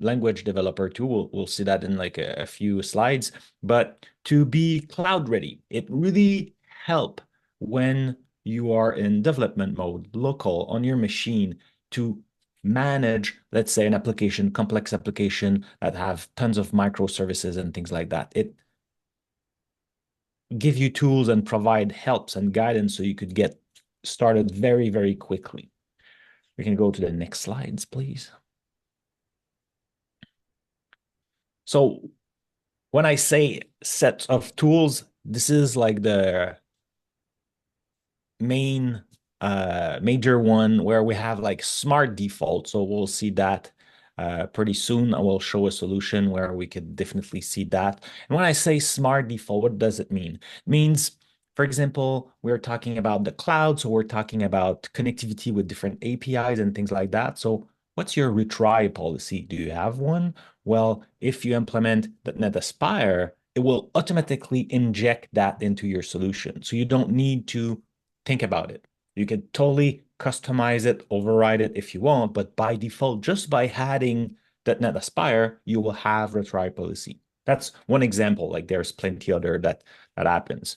language developer too. We'll see that in like a few slides, but to be cloud ready, it really help when you are in development mode, local on your machine to manage, let's say, an application, complex application that have tons of microservices and things like that. It give you tools and provide helps and guidance so you could get started very, very quickly. We can go to the next slides, please. So when I say set of tools, this is like the main major one where we have like smart default. So we'll see that pretty soon. I will show a solution where we could definitely see that. And when I say smart default, what does it mean? It means, for example, we're talking about the cloud. So we're talking about connectivity with different APIs and things like that. So what's your retry policy? Do you have one? Well, if you implement .NET Aspire, it will automatically inject that into your solution. So you don't need to think about it. You can totally customize it, override it if you want, but by default, just by adding .NET Aspire, you will have retry policy. That's one example. Like there's plenty other that happens.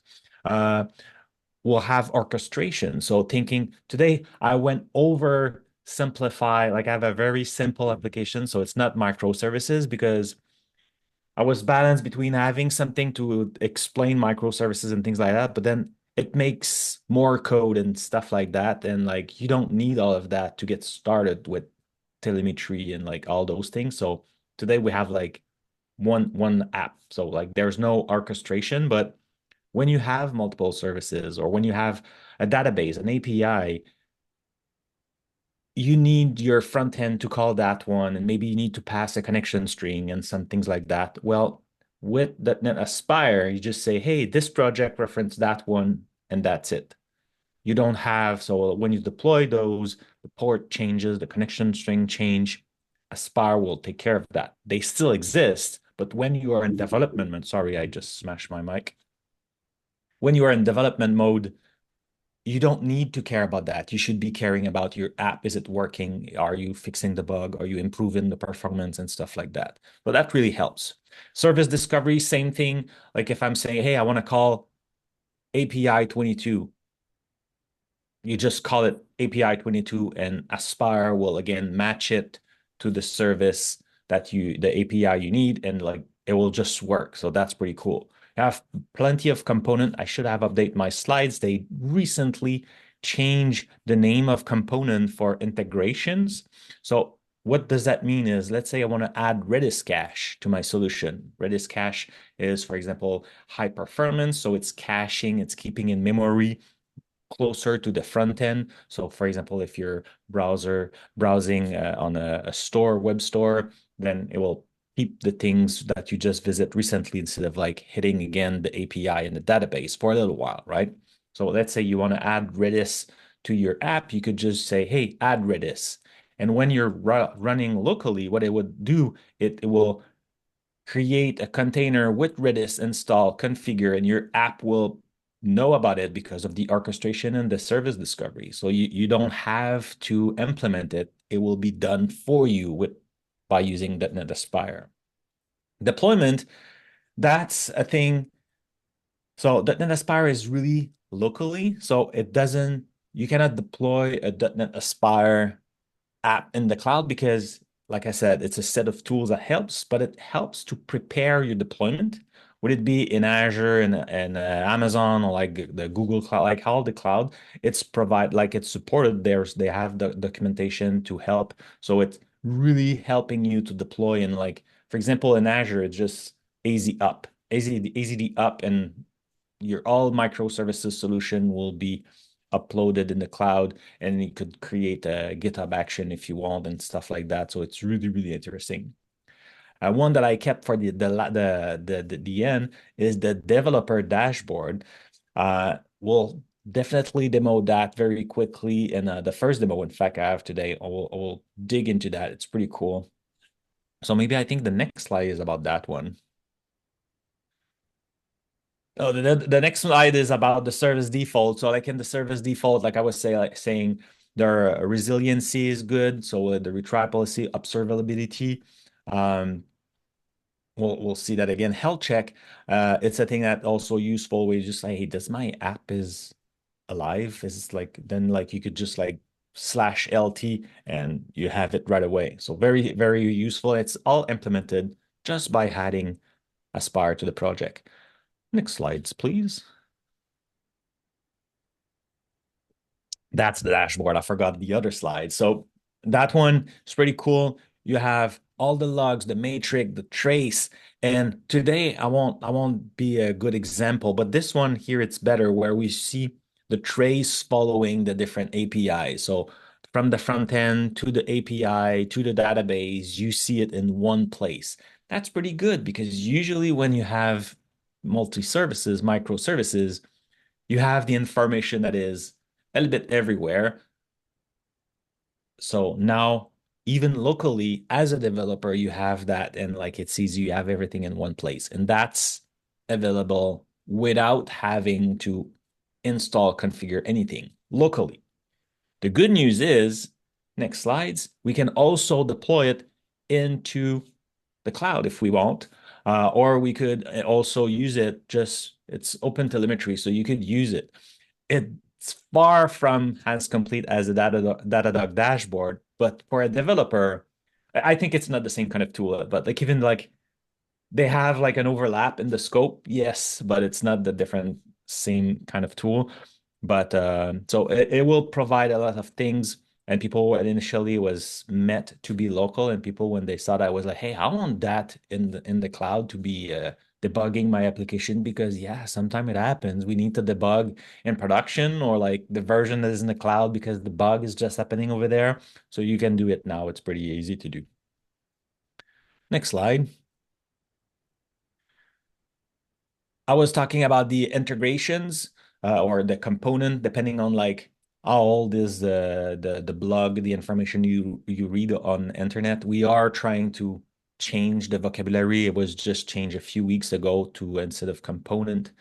We'll have orchestration. So thinking today, I went over simplify, like I have a very simple application. So it's not microservices because I was balanced between having something to explain microservices and things like that, but then it makes more code and stuff like that. And like you don't need all of that to get started with telemetry and like all those things. So today we have like one app. So like there's no orchestration, but when you have multiple services or when you have a database, an API, you need your front end to call that one, and maybe you need to pass a connection string and some things like that. Well, with .NET Aspire, you just say, hey, this project reference that one, and that's it. You don't have, so when you deploy those, the port changes, the connection string change, Aspire will take care of that. They still exist, but when you are in development mode, sorry, I just smashed my mic. When you are in development mode, you don't need to care about that. You should be caring about your app. Is it working? Are you fixing the bug? Are you improving the performance and stuff like that? But that really helps. Service discovery, same thing. Like if I'm saying, hey, I want to call API 22, you just call it API 22 and Aspire will again match it to the service the API you need, and like it will just work. So that's pretty cool. I have plenty of component. I should have updated my slides. They recently changed the name of component for integrations. So what does that mean is, let's say I want to add Redis cache to my solution. Redis cache is, for example, high performance. So it's caching, it's keeping in memory closer to the front end. So for example, if you're browsing on a store, web store, then it will keep the things that you just visit recently instead of like hitting again the API in the database for a little while, right? So let's say you want to add Redis to your app, you could just say, hey, add Redis. And when you're running locally, what it would do, it will create a container with Redis install, configure, and your app will know about it because of the orchestration and the service discovery. So you don't have to implement it. It will be done for you by using .NET Aspire. Deployment, that's a thing. So .NET Aspire is really locally. So you cannot deploy a .NET Aspire app in the cloud because, like I said, it's a set of tools that helps, but it helps to prepare your deployment. Would it be in Azure and Amazon or like the Google Cloud, like all the cloud, it's supported. They have the documentation to help. So it's really helping you to deploy and like, for example, in Azure, it's just AZD up, and your all microservices solution will be uploaded in the cloud, and you could create a GitHub action if you want and stuff like that. So it's really, really interesting. One that I kept for the end is the developer dashboard. We'll definitely demo that very quickly. And the first demo, in fact, I have today, I will dig into that. It's pretty cool. So maybe I think the next slide is about that one. Oh, the next slide is about the service default. So like in the service default, like I was saying, their resiliency is good. So the retry policy, observability, um, we'll see that again. Health check, it's a thing that also useful where you just say, hey, does my app is alive? Is like then like you could just like /LT and you have it right away. So very, very useful. It's all implemented just by adding Aspire to the project. Next slides, please. That's the dashboard. I forgot the other slide. So that one is pretty cool. You have all the logs, the matrix, the trace. And today I won't be a good example, but this one here it's better where we see the trace following the different APIs. So from the front end to the API to the database, you see it in one place. That's pretty good because usually when you have multi-services, microservices, you have the information that is a little bit everywhere. So now, even locally, as a developer, you have that, and like it sees you have everything in one place, and that's available without having to install, configure anything locally. The good news is, next slides, we can also deploy it into the cloud if we want, or we could also use it it's OpenTelemetry, so you could use it. It's far from as complete as a Datadog dashboard, but for a developer, I think it's not the same kind of tool, but like even like they have like an overlap in the scope, yes, but it's not the different same kind of tool. But so it will provide a lot of things. And people initially was meant to be local, and people when they saw that was like, hey, I want that in the cloud to be debugging my application because yeah, sometimes it happens. We need to debug in production or like the version that is in the cloud because the bug is just happening over there. So you can do it now. It's pretty easy to do. Next slide. I was talking about the integrations or the component, depending on like how old is the blog, the information you read on internet. We are trying to change the vocabulary. It was just changed a few weeks ago to instead of component,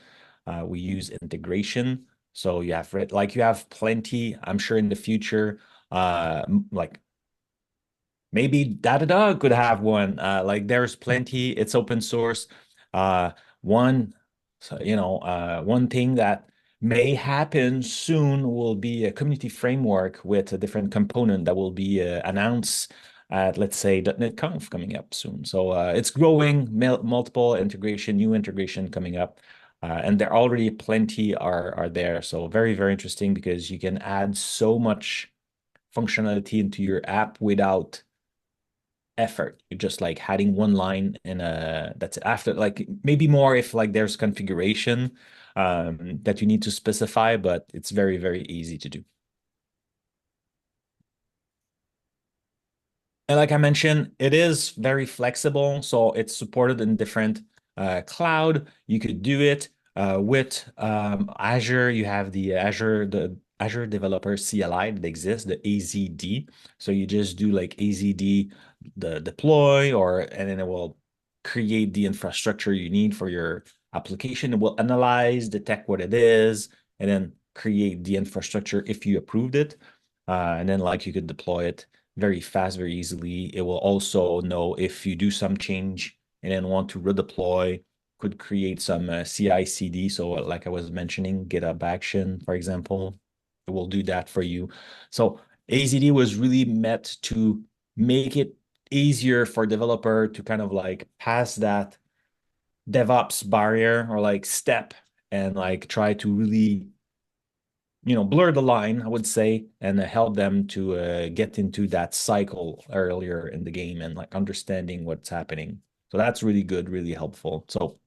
we use integration. So you have plenty. I'm sure in the future, like maybe Datadog could have one. Like there's plenty. It's open source. Uh, one, one thing that may happen soon will be a community framework with a different component that will be announced at, let's say, .NET Conf coming up soon. So it's growing, multiple integration, new integration coming up. And there already plenty are there. So very, very interesting because you can add so much functionality into your app without effort. You're just like adding one line and that's it. After like maybe more if like there's configuration that you need to specify, but it's very, very easy to do. And like I mentioned, it is very flexible. So it's supported in different cloud. You could do it with Azure. You have the Azure Developer CLI that exists, the AZD. So you just do like AZD, the deploy, and then it will create the infrastructure you need for your application. It will analyze, detect what it is, and then create the infrastructure if you approved it. And then like you could deploy it very fast, very easily. It will also know if you do some change and then want to redeploy, could create some CI/CD. So like I was mentioning, GitHub Action, for example, it will do that for you. So AZD was really meant to make it easier for developer to kind of like pass that DevOps barrier or like step and like try to really blur the line, I would say, and help them to get into that cycle earlier in the game and like understanding what's happening. So that's really good, really helpful. So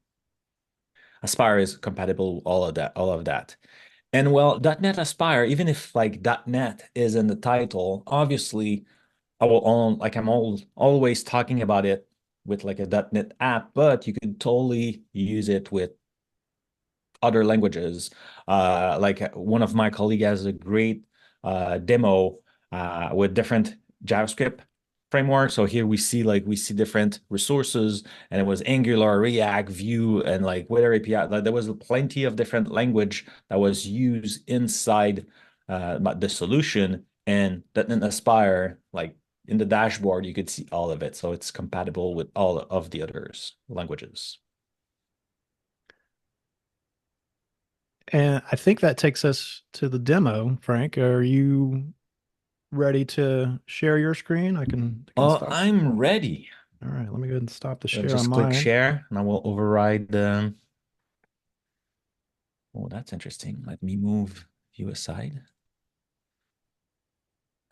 Aspire is compatible with all of that. And well, .NET Aspire, even if like .NET is in the title, obviously I will own like always talking about it with like a .NET app, but you could totally use it with other languages. Like one of my colleagues has a great demo with different JavaScript frameworks. So here we see different resources, and it was Angular, React, Vue, and like Weather API. Like, there was plenty of different language that was used inside the solution, and that in Aspire, like in the dashboard, you could see all of it. So it's compatible with all of the others languages. And I think that takes us to the demo. Frank, are you ready to share your screen? I can stop. I'm ready. All right, let me go ahead and stop the share on Just click mine. share and I will override the. Oh, that's interesting. Let me move you aside.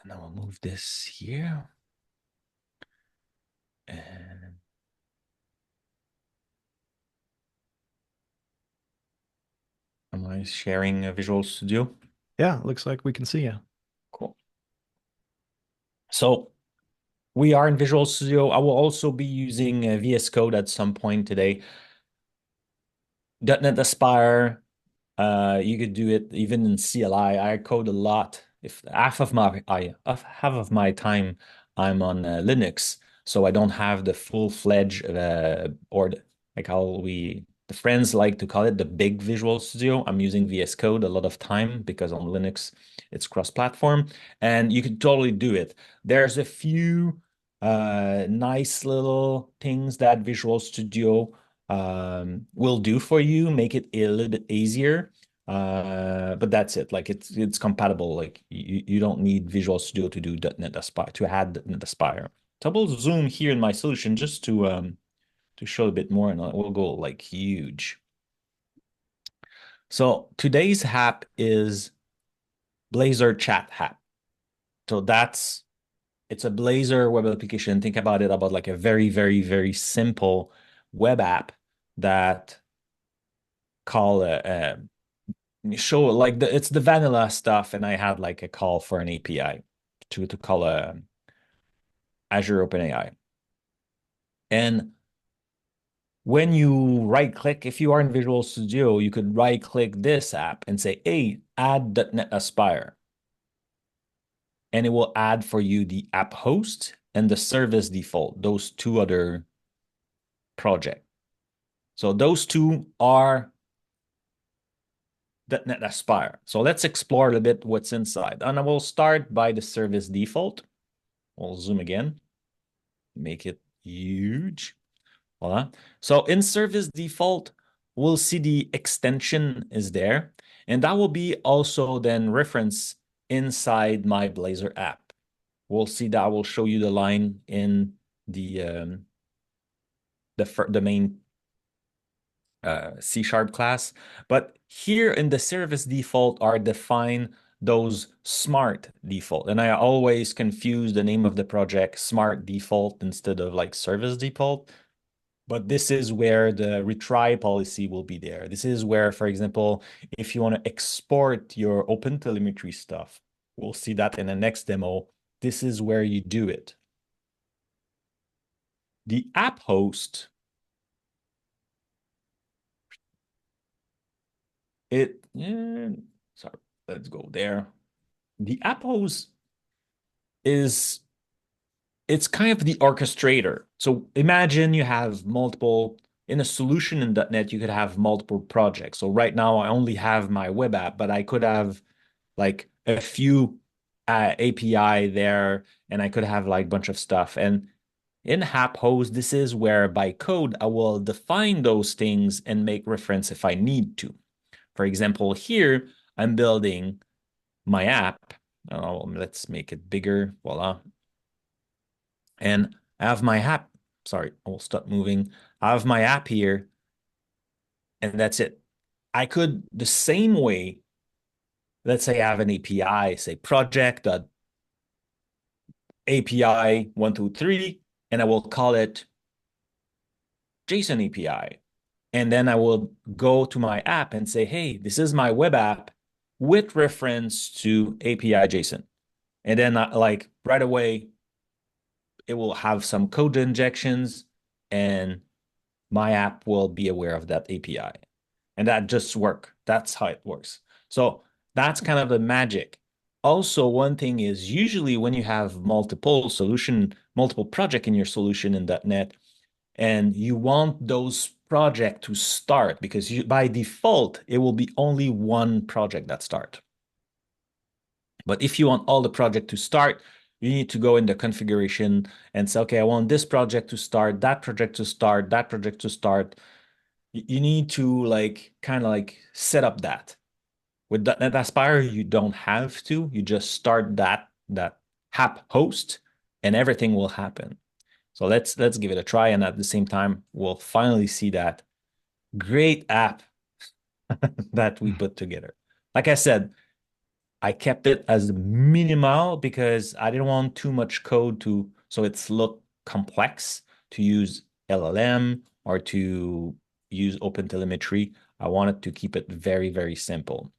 And I will move this here. And am I sharing a Visual Studio? Yeah, looks like we can see you. Cool. So we are in Visual Studio. I will also be using VS Code at some point today. .NET Aspire. You could do it even in CLI. I code a lot. If half of my time I'm on Linux, so I don't have the full-fledged like how the friends like to call it the big Visual Studio. I'm using VS Code a lot of time because on Linux it's cross-platform, and you can totally do it. There's a few nice little things that Visual Studio will do for you, make it a little bit easier. But that's it. Like it's compatible. Like you don't need Visual Studio to do .NET Aspire to add .NET Aspire. So we'll zoom here in my solution just to show a bit more, and we'll go like huge. So today's app is Blazor Chat app. So it's a Blazor web application. Think about it about like a very, very, very simple web app that call show like it's the vanilla stuff, and I had like a call for an API to call Azure OpenAI. And when you right click, if you are in Visual Studio, you could right click this app and say, hey, add .NET Aspire. And it will add for you the app host and the service default, those two other projects. So those two are .NET Aspire. So let's explore a little bit what's inside. And I will start by the service default. We'll zoom again, make it huge. Voila. So in service default, we'll see the extension is there. And that will be also then reference inside my Blazor app. We'll see that I will show you the line in the main C# class. But here in the service default are defined those smart default. And I always confuse the name of the project smart default instead of like service default. But this is where the retry policy will be there. This is where, for example, if you want to export your OpenTelemetry stuff, we'll see that in the next demo. This is where you do it. The app host, sorry, let's go there. The app host is it's kind of the orchestrator. So imagine you have multiple, in a solution in .NET, you could have multiple projects. So right now I only have my web app, but I could have like a few API there, and I could have like a bunch of stuff. And in app host, this is where by code, I will define those things and make reference if I need to. For example, here, I'm building my app. Oh, let's make it bigger. Voila. And I have my app. Sorry, I will stop moving. I have my app here, and that's it. I could, the same way, let's say I have an API, say project.api 123, and I will call it JSON API. And then I will go to my app and say, hey, this is my web app with reference to API JSON. And then like right away, it will have some code injections and my app will be aware of that API. And that just works. That's how it works. So that's kind of the magic. Also, one thing is usually when you have multiple project in your solution in .NET, and you want those projects to start because by default, it will be only one project that start. But if you want all the project to start, you need to go in the configuration and say, okay, I want this project to start, that project to start, that project to start. You need to like kind of like set up that. With .NET Aspire, you don't have to. You just start that app host and everything will happen. So let's give it a try. And at the same time, we'll finally see that great app that we put together. Like I said, I kept it as minimal because I didn't want too much code so it's look complex to use LLM or to use OpenTelemetry. I wanted to keep it very, very simple.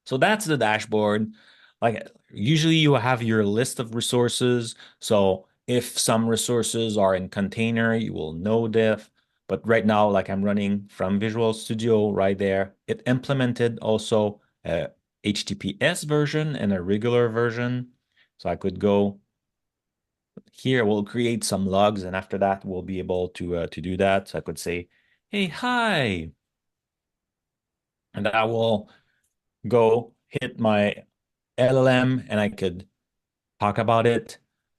So that's the dashboard. Like usually you have your list of resources. So if some resources are in container, you will know that. But right now, like I'm running from Visual Studio right there. It implemented also a HTTPS version and a regular version. So I could go here, we'll create some logs, and after that, we'll be able to do that. So I could say, hey, hi. And I will go hit my LLM and I could talk about it.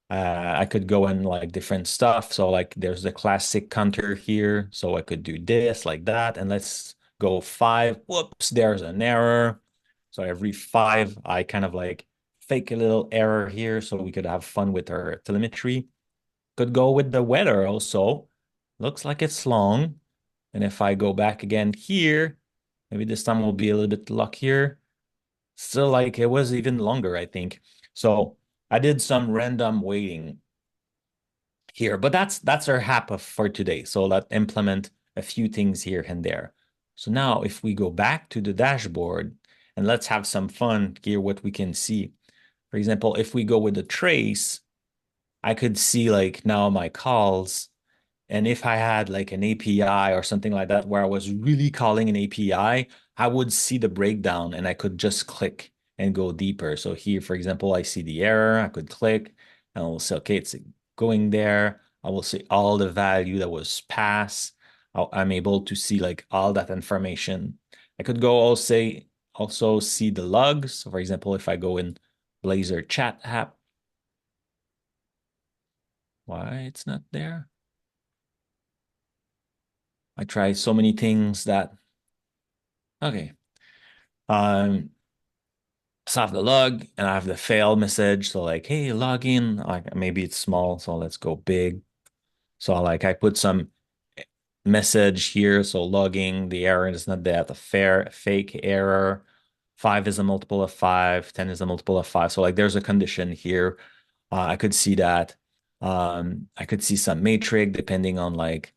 I could go in like different stuff. So like there's the classic counter here. So I could do this like that. And let's go 5. Whoops, there's an error. So every 5, I kind of like fake a little error here so we could have fun with our telemetry. Could go with the weather also. Looks like it's long. And if I go back again here, maybe this time will be a little bit luckier. Still like it was even longer, I think. So I did some random weighting here, but that's our app for today. So let's implement a few things here and there. So now if we go back to the dashboard and let's have some fun here, what we can see. For example, if we go with the trace, I could see like now my calls. And if I had like an API or something like that where I was really calling an API, I would see the breakdown and I could just click and go deeper. So here, for example, I see the error. I could click and I will say, okay, it's going there. I will see all the value that was passed. I'm able to see like all that information. I could go also see the logs. So for example, if I go in Blazor chat app, why it's not there? I try so many things that, okay. So I have the log and I have the fail message. So like, hey, log in. Like maybe it's small, so let's go big. So like I put some message here. So logging, the error is not that, a fake error. 5 is a multiple of 5, 10 is a multiple of 5. So like there's a condition here. I could see that. I could see some matrix depending on like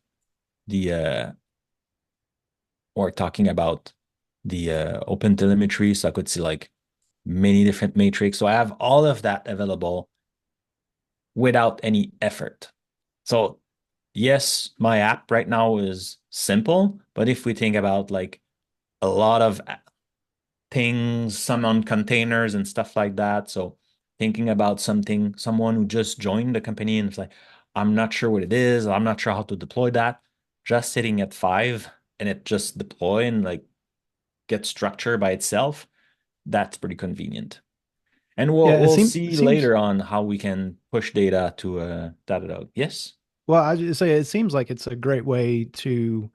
the or talking about the OpenTelemetry. So I could see like many different matrix. So I have all of that available without any effort. So yes, my app right now is simple, but if we think about like a lot of things, some on containers and stuff like that. So thinking about someone who just joined the company and it's like, I'm not sure what it is, I'm not sure how to deploy that. Just sitting at 5 and it just deploy and like get structure by itself, that's pretty convenient. And we'll Yeah, we'll it see seems later on how we can push data to Datadog. Yes. well, I just say it seems like it's a great way to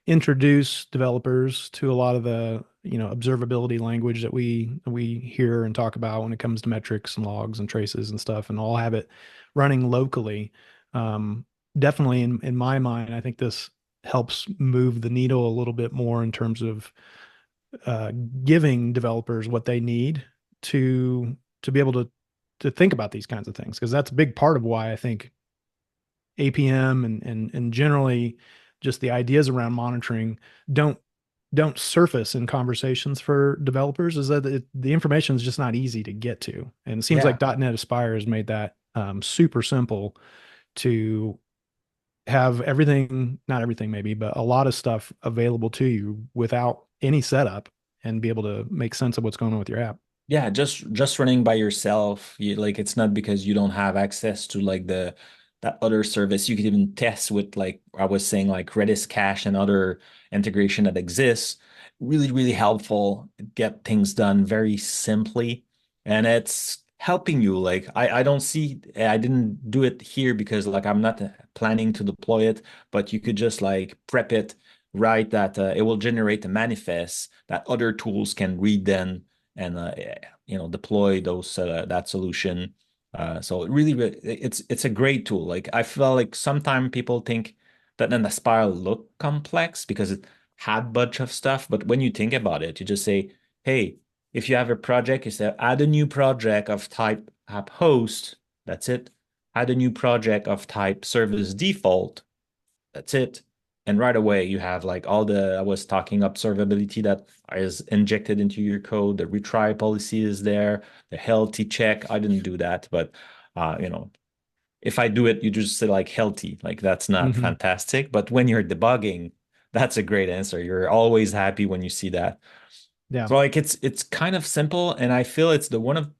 introduce developers to a lot of the, observability language that we hear and talk about when it comes to metrics and logs and traces and stuff, and all have it running locally. Um, Definitely in my mind, I think this helps move the needle a little bit more in terms of uh, giving developers what they need to be able to think about these kinds of things, because that's a big part of why I think APM and generally just the ideas around monitoring don't don't surface in conversations for developers, is that the information is just not easy to get to. And it seems Yeah. like .NET Aspire has made that super simple to have everything, not everything maybe, but a lot of stuff available to you without any setup, and be able to make sense of what's going on with your app. Yeah, just running by yourself. Like it's not because you don't have access to like the that other service. You could even test with like I was saying like Redis cache and other integration that exists. Really, really helpful. Get things done very simply, and it's helping you. Like I don't see I didn't do it here because like I'm not planning to deploy it, but you could just like prep it right that it will generate a manifest that other tools can read then and deploy those that solution. So it really, it's a great tool. Like I feel like sometimes people think that then the spiral look complex because it had bunch of stuff, but when you think about it, you just say, hey, if you have a project, you say add a new project of type app host. That's it. Add a new project of type service default. That's it. And right away, you have like all the, I was talking observability that is injected into your code. The retry policy is there, the healthy check. I didn't do that, but if I do it, you just say like healthy, like that's not Hmm. fantastic. But when you're debugging, that's a great answer. You're always happy when you see that. Yeah. So like it's kind of simple, and I feel it's the one of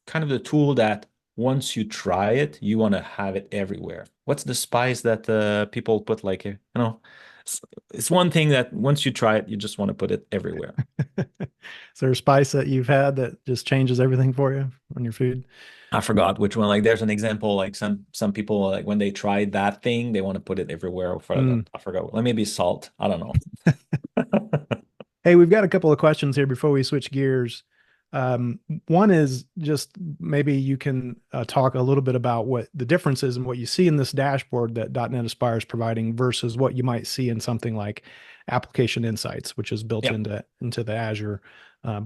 kind of the tool that once you try it, you want to have it everywhere. What's the spice that people put like it's, it's one thing that once you try it, you just want to put it everywhere. Is there a spice that you've had that just changes everything for you on your food? I forgot which one. Like there's an example, like some people like when they try that thing, they want to put it everywhere. Mm. I forgot. Like maybe salt. I don't know. Hey, we've got a couple of questions here before we switch gears. One is just maybe you can talk a little bit about what the difference is and what you see in this dashboard that .NET Aspire is providing versus what you might see in something like Application Insights, which is built Yep. into the Azure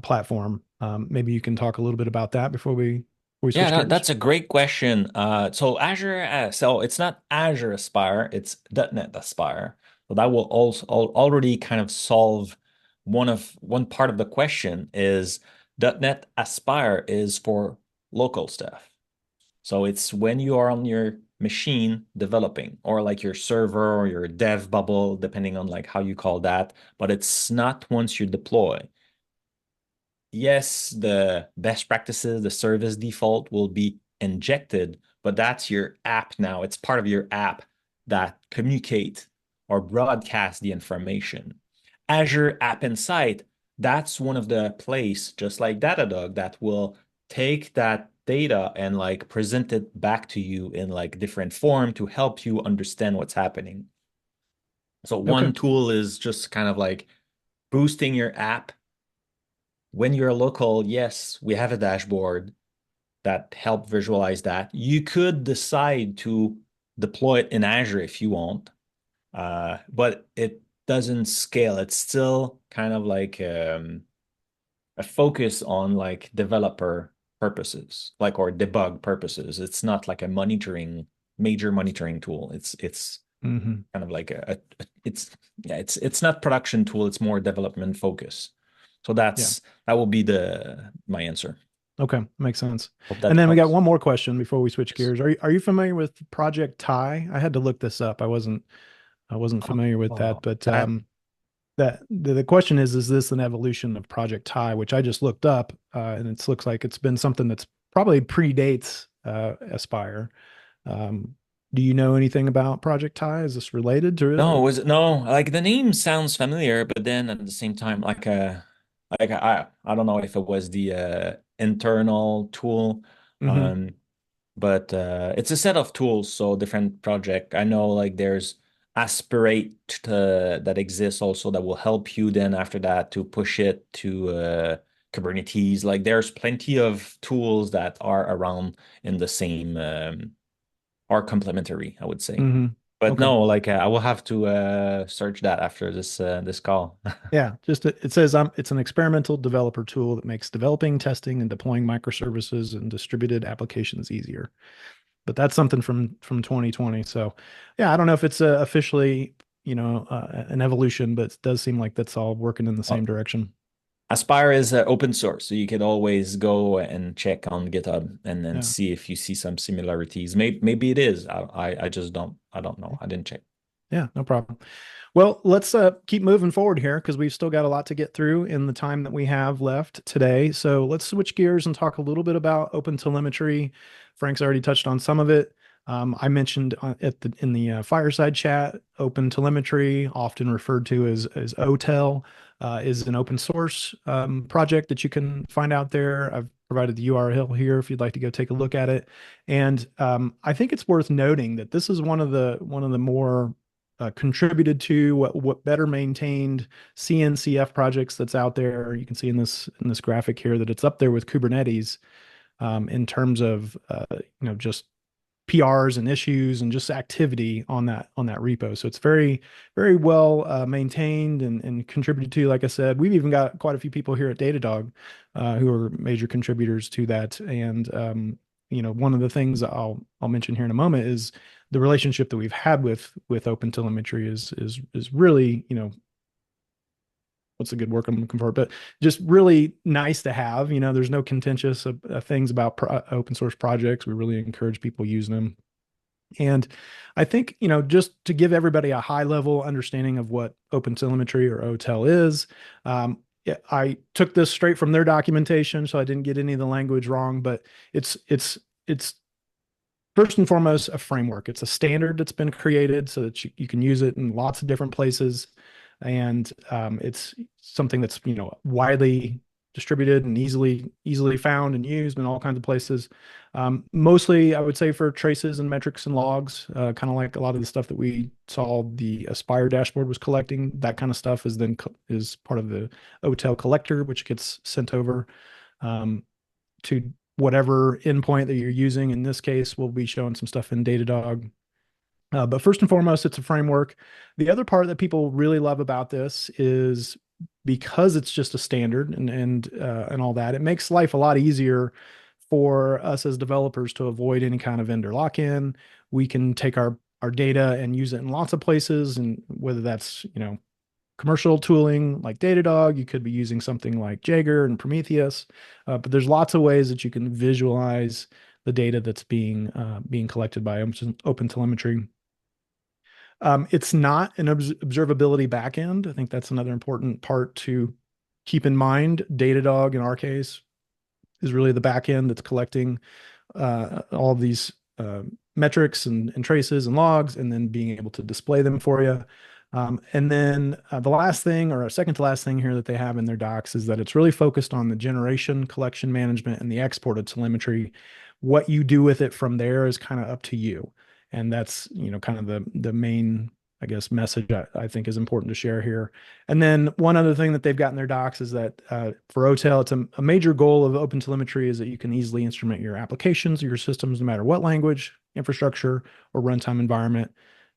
platform. Maybe you can talk a little bit about that before we Yeah, switch gears. that's a great question. So Azure, so it's not Azure Aspire, it's .NET Aspire. So that will also already kind of solve one part of the question is .NET Aspire is for local stuff. So it's when you are on your machine developing, or like your server or your dev bubble, depending on like how you call that. But it's not once you deploy. Yes, the best practices, the service default will be injected, but that's your app now. It's part of your app that communicate or broadcast the information. Azure App Insight, that's one of the place, just like Datadog, that will take that data and like present it back to you in like different form to help you understand what's happening. So Okay. one tool is just kind of like boosting your app when you're local. Yes, we have a dashboard that help visualize that. You could decide to deploy it in Azure if you want, but it doesn't scale. It's still kind of like a focus on like developer purposes, like or debug purposes. It's not like a major monitoring tool. It's Hmm. kind of like it's yeah, it's not production tool, it's more development focus. So Yeah. that will be the my answer. Okay. Makes sense. Hope And that then we got helps. one more question before we switch Yes. gears. Are you familiar with Project Tie? I had to look this up. I wasn't familiar with that, Oh, but that that the question is this an evolution of Project Tie, which I just looked up, and it looks like it's been something that's probably predates Aspire. Um, do you know anything about Project Tie? Is this related to it? no, was it no, like the name sounds familiar, but then at the same time, like I don't know if it was the internal tool. Hmm. Um but it's a set of tools, so different project. I know like there's Aspirate that exists also that will help you then after that to push it to Kubernetes. Like there's plenty of tools that are around in the same are complementary, I would say. Hmm. But Okay. no, like I will have to search that after this call. Yeah, it says it's an experimental developer tool that makes developing, testing, and deploying microservices and distributed applications easier. But that's something from 2020. So, yeah, I don't know if it's officially, an evolution, but it does seem like that's all working in the same direction. Aspire is open source, so you can always go and check on GitHub and then Yeah. see if you see some similarities. Maybe it is. I just don't know. I didn't check. Yeah, no problem. Well, let's keep moving forward here because we've still got a lot to get through in the time that we have left today. So let's switch gears and talk a little bit about OpenTelemetry. Frank's already touched on some of it. I mentioned in the fireside chat, OpenTelemetry, often referred to as OTel, is an open source project that you can find out there. I've provided the URL here if you'd like to go take a look at it. And I think it's worth noting that this is one of the more contributed to what better maintained CNCF projects that's out there. You can see in this graphic here that it's up there with Kubernetes in terms of just PRs and issues and just activity on that repo. So it's very very well maintained and contributed to. Like I said, we've even got quite a few people here at Datadog who are major contributors to that. And one of the things I'll mention here in a moment is the relationship that we've had with OpenTelemetry is really, what's a good word I'm looking for, but just really nice to have. There's no contentious things about open source projects. We really encourage people using them. And I think, just to give everybody a high level understanding of what OpenTelemetry or OTel is, I took this straight from their documentation, so I didn't get any of the language wrong, but it's first and foremost a framework. It's a standard that's been created so that you can use it in lots of different places. And it's something that's widely distributed and easily found and used in all kinds of places. Mostly, I would say for traces and metrics and logs, kind of like a lot of the stuff that we saw the Aspire dashboard was collecting. That kind of stuff is part of the OTel collector, which gets sent over to whatever endpoint that you're using. In this case, we'll be showing some stuff in Datadog. But first and foremost, it's a framework. The other part that people really love about this is because it's just a standard and all that, it makes life a lot easier for us as developers to avoid any kind of vendor lock-in. We can take our data and use it in lots of places, and whether that's commercial tooling like Datadog. You could be using something like Jaeger and Prometheus, but there's lots of ways that you can visualize the data that's being collected by OpenTelemetry. It's not an observability backend. I think that's another important part to keep in mind. Datadog, in our case, is really the backend that's collecting all of these metrics and traces and logs, and then being able to display them for you. And then the last thing, or a second to last thing here that they have in their docs, is that it's really focused on the generation, collection management, and the export of telemetry. What you do with it from there is kind of up to you. And that's, kind of the main, I guess, message I think is important to share here. And then one other thing that they've got in their docs is that for OTel, it's a major goal of OpenTelemetry is that you can easily instrument your applications, your systems, no matter what language, infrastructure, or runtime environment.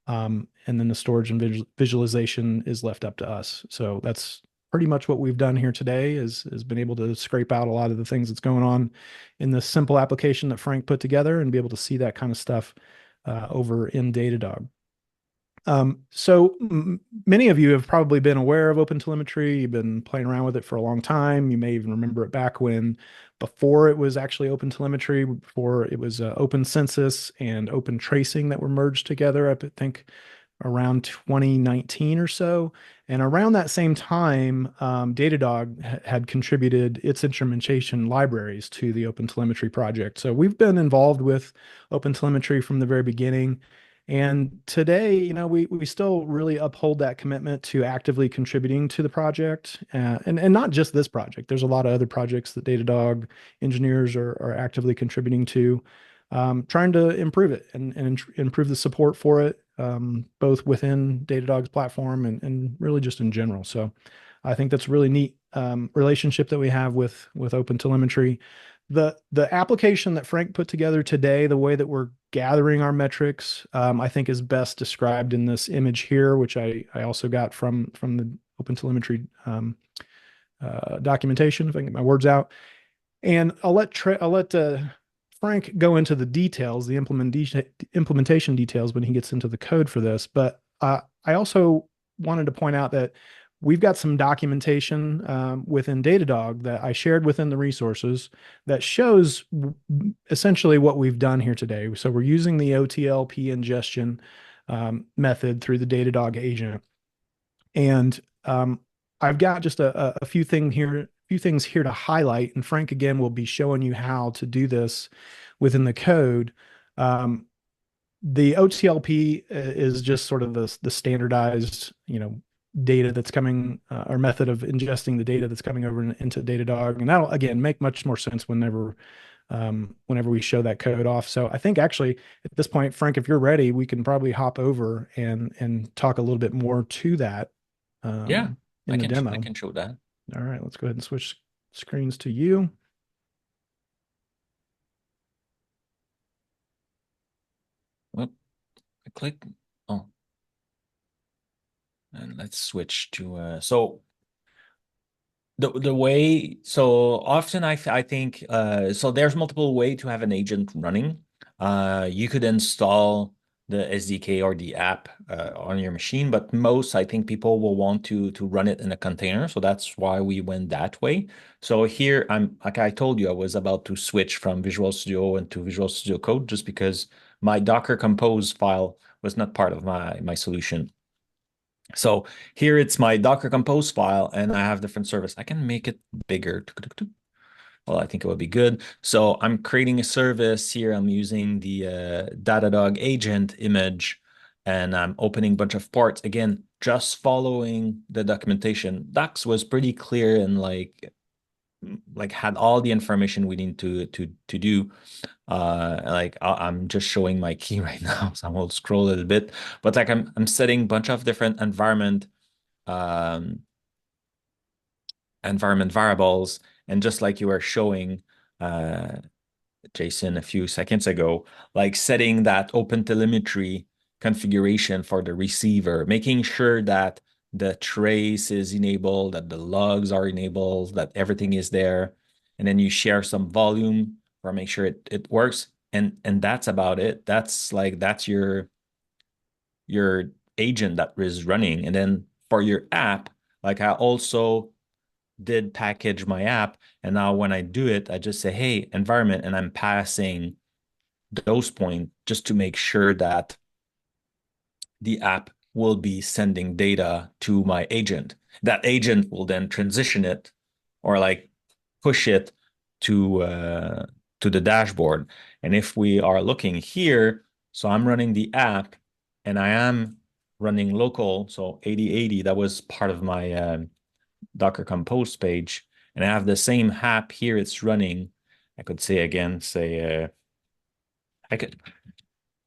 And then the storage and visualization is left up to us. So that's pretty much what we've done here today is been able to scrape out a lot of the things that's going on in this simple application that Frank put together and be able to see that kind of stuff over in Datadog. So many of you have probably been aware of OpenTelemetry. You've been playing around with it for a long time. You may even remember it back when, before it was actually OpenTelemetry, before it was Open Census and Open Tracing that were merged together. I think around 2019 or so. And around that same time, Datadog had contributed its instrumentation libraries to the OpenTelemetry project. So we've been involved with OpenTelemetry from the very beginning. And today, we still really uphold that commitment to actively contributing to the project, and not just this project. There's a lot of other projects that Datadog engineers are actively contributing to, trying to improve it and improve the support for it, both within Datadog's platform and really just in general. So I think that's a really neat relationship that we have with OpenTelemetry. The application that Frank put together today, the way that we're gathering our metrics, I think is best described in this image here, which I also got from the OpenTelemetry documentation, if I can get my words out. And I'll let Frank go into the details, the implementation details when he gets into the code for this. But I also wanted to point out that we've got some documentation within Datadog that I shared within the resources that shows essentially what we've done here today. So we're using the OTLP ingestion method through the Datadog agent. And I've got just a few things here to highlight. And Frank, again, will be showing you how to do this within the code. The OTLP is just sort of the standardized, data that's coming, or method of ingesting the data that's coming over into Datadog. And that'll, again, make much more sense whenever we show that code off. So I think actually at this point, Frank, if you're ready, we can probably hop over and talk a little bit more to that Yeah, in the demo. I can show that. All right, let's go ahead and switch screens to you. Well, I click. Oh, and let's switch to so the way, so often I think so there's multiple way to have an agent running. You could install the SDK or the app on your machine, but most, I think, people will want to run it in a container. So that's why we went that way. So here I'm, like I told you, I was about to switch from Visual Studio into Visual Studio Code just because my Docker Compose file was not part of my solution. So here it's my Docker Compose file, and I have different service. I can make it bigger. Well, I think it would be good. So I'm creating a service here. I'm using the Datadog agent image, and I'm opening a bunch of ports. Again, just following the documentation. Docs was pretty clear and like had all the information we need to do. Like I'm just showing my key right now, so I'm going to scroll a little bit. But like I'm setting a bunch of different environment variables, and just like you were showing, Jason, a few seconds ago, like setting that OpenTelemetry configuration for the receiver, making sure that the trace is enabled, that the logs are enabled, that everything is there. And then you share some volume or make sure it works. And that's about it. That's your agent that is running. And then for your app, like I also did package my app. And now when I do it, I just say, hey, environment, and I'm passing those points just to make sure that the app will be sending data to my agent. That agent will then transition it or like push it to the dashboard. And if we are looking here, so I'm running the app and I am running local. So 8080, that was part of my Docker Compose page. And I have the same app here. It's running. I could say again,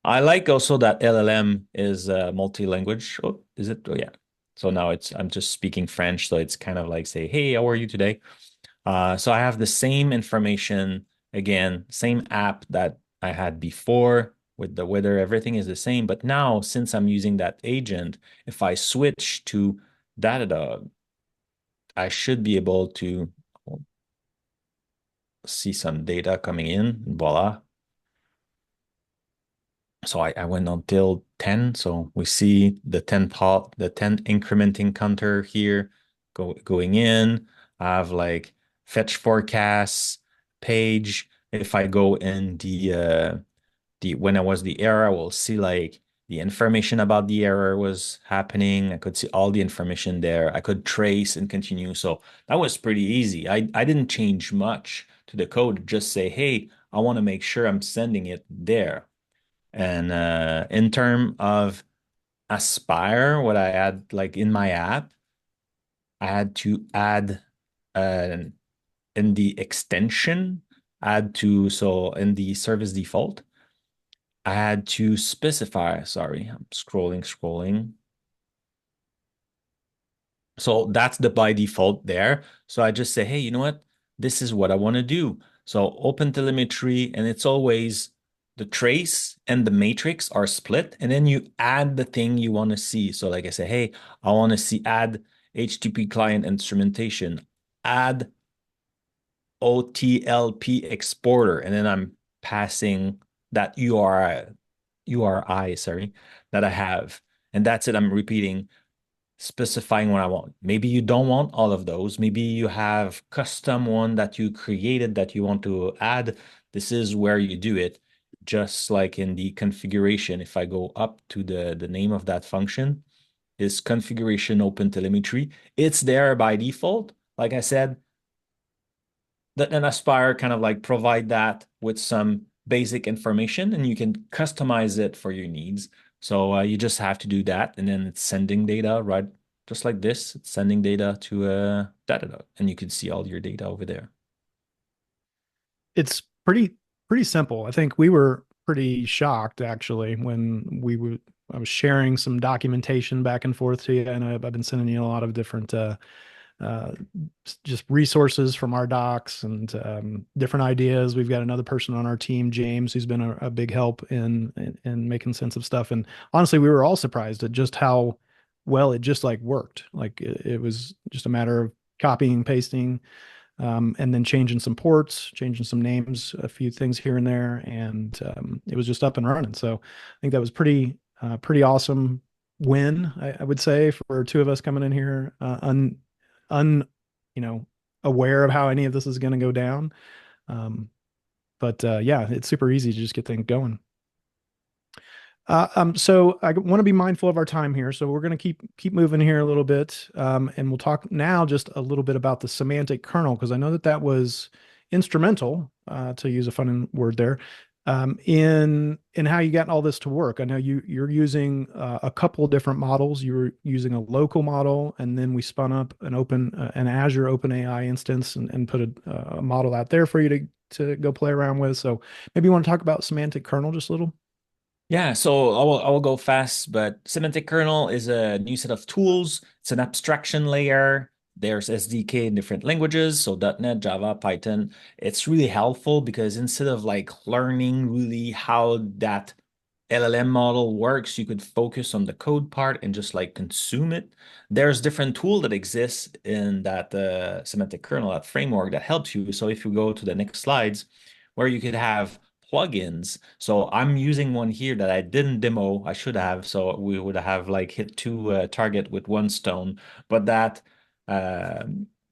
I like also that LLM is multi-language. Oh, is it? Oh, yeah. So now I'm just speaking French. So it's kind of like say, hey, how are you today? So I have the same information again, same app that I had before with the weather, everything is the same. But now, since I'm using that agent, if I switch to Datadog, I should be able to see some data coming in. Voila. So I went until 10. So we see the 10 incrementing counter here going in. I have like fetch forecasts page. If I go in the when I was the error, I will see like the information about the error was happening. I could see all the information there. I could trace and continue. So that was pretty easy. I didn't change much to the code. Just say, hey, I want to make sure I'm sending it there. And in terms of Aspire, what I had like in my app, I had to add uh, in the extension, add to, so in the service default, I had to specify, sorry, I'm scrolling. So that's the by default there. So I just say, hey, you know what? This is what I want to do. So OpenTelemetry, and it's always the trace and the matrix are split, and then you add the thing you want to see. So like I say, hey, I want to see add HTTP client instrumentation, add OTLP exporter, and then I'm passing that URI, sorry, that I have. And that's it. I'm repeating specifying what I want. Maybe you don't want all of those. Maybe you have custom one that you created that you want to add. This is where you do it. Just like in the configuration, if I go up to the name of that function, is configuration open telemetry. It's there by default. Like I said, that and Aspire kind of like provide that with some basic information and you can customize it for your needs. So you just have to do that. And then it's sending data, right? Just like this, it's sending data to Datadog and you can see all your data over there. It's pretty simple. I think we were pretty shocked actually when I was sharing some documentation back and forth to you, and I've been sending you a lot of different uh, just resources from our docs and different ideas. We've got another person on our team, James, who's been a big help in making sense of stuff. And honestly, we were all surprised at just how well it just like worked. Like it was just a matter of copying and pasting, and then changing some ports, changing some names, a few things here and there, and it was just up and running. So I think that was pretty awesome win, I would say, for two of us coming in here un you know aware of how any of this is going to go down. Um, but yeah, it's super easy to just get things going. So I want to be mindful of our time here, so we're going to keep moving here a little bit, and we'll talk now just a little bit about the semantic kernel because I know that that was instrumental, to use a fun word there, in how you got all this to work. I know you're using a couple of different models. You were using a local model, and then we spun up an Azure OpenAI instance and put a model out there for you to go play around with. So maybe you want to talk about semantic kernel just a little. Yeah, so I will go fast, but semantic kernel is a new set of tools. It's an abstraction layer. There's SDK in different languages, so .NET, Java, Python. It's really helpful because instead of like learning really how that LLM model works, you could focus on the code part and just like consume it. There's different tool that exists in that semantic kernel, that framework that helps you. So if you go to the next slides, where you could have plugins. So I'm using one here that I didn't demo. I should have. So we would have like hit two target with one stone. But that uh,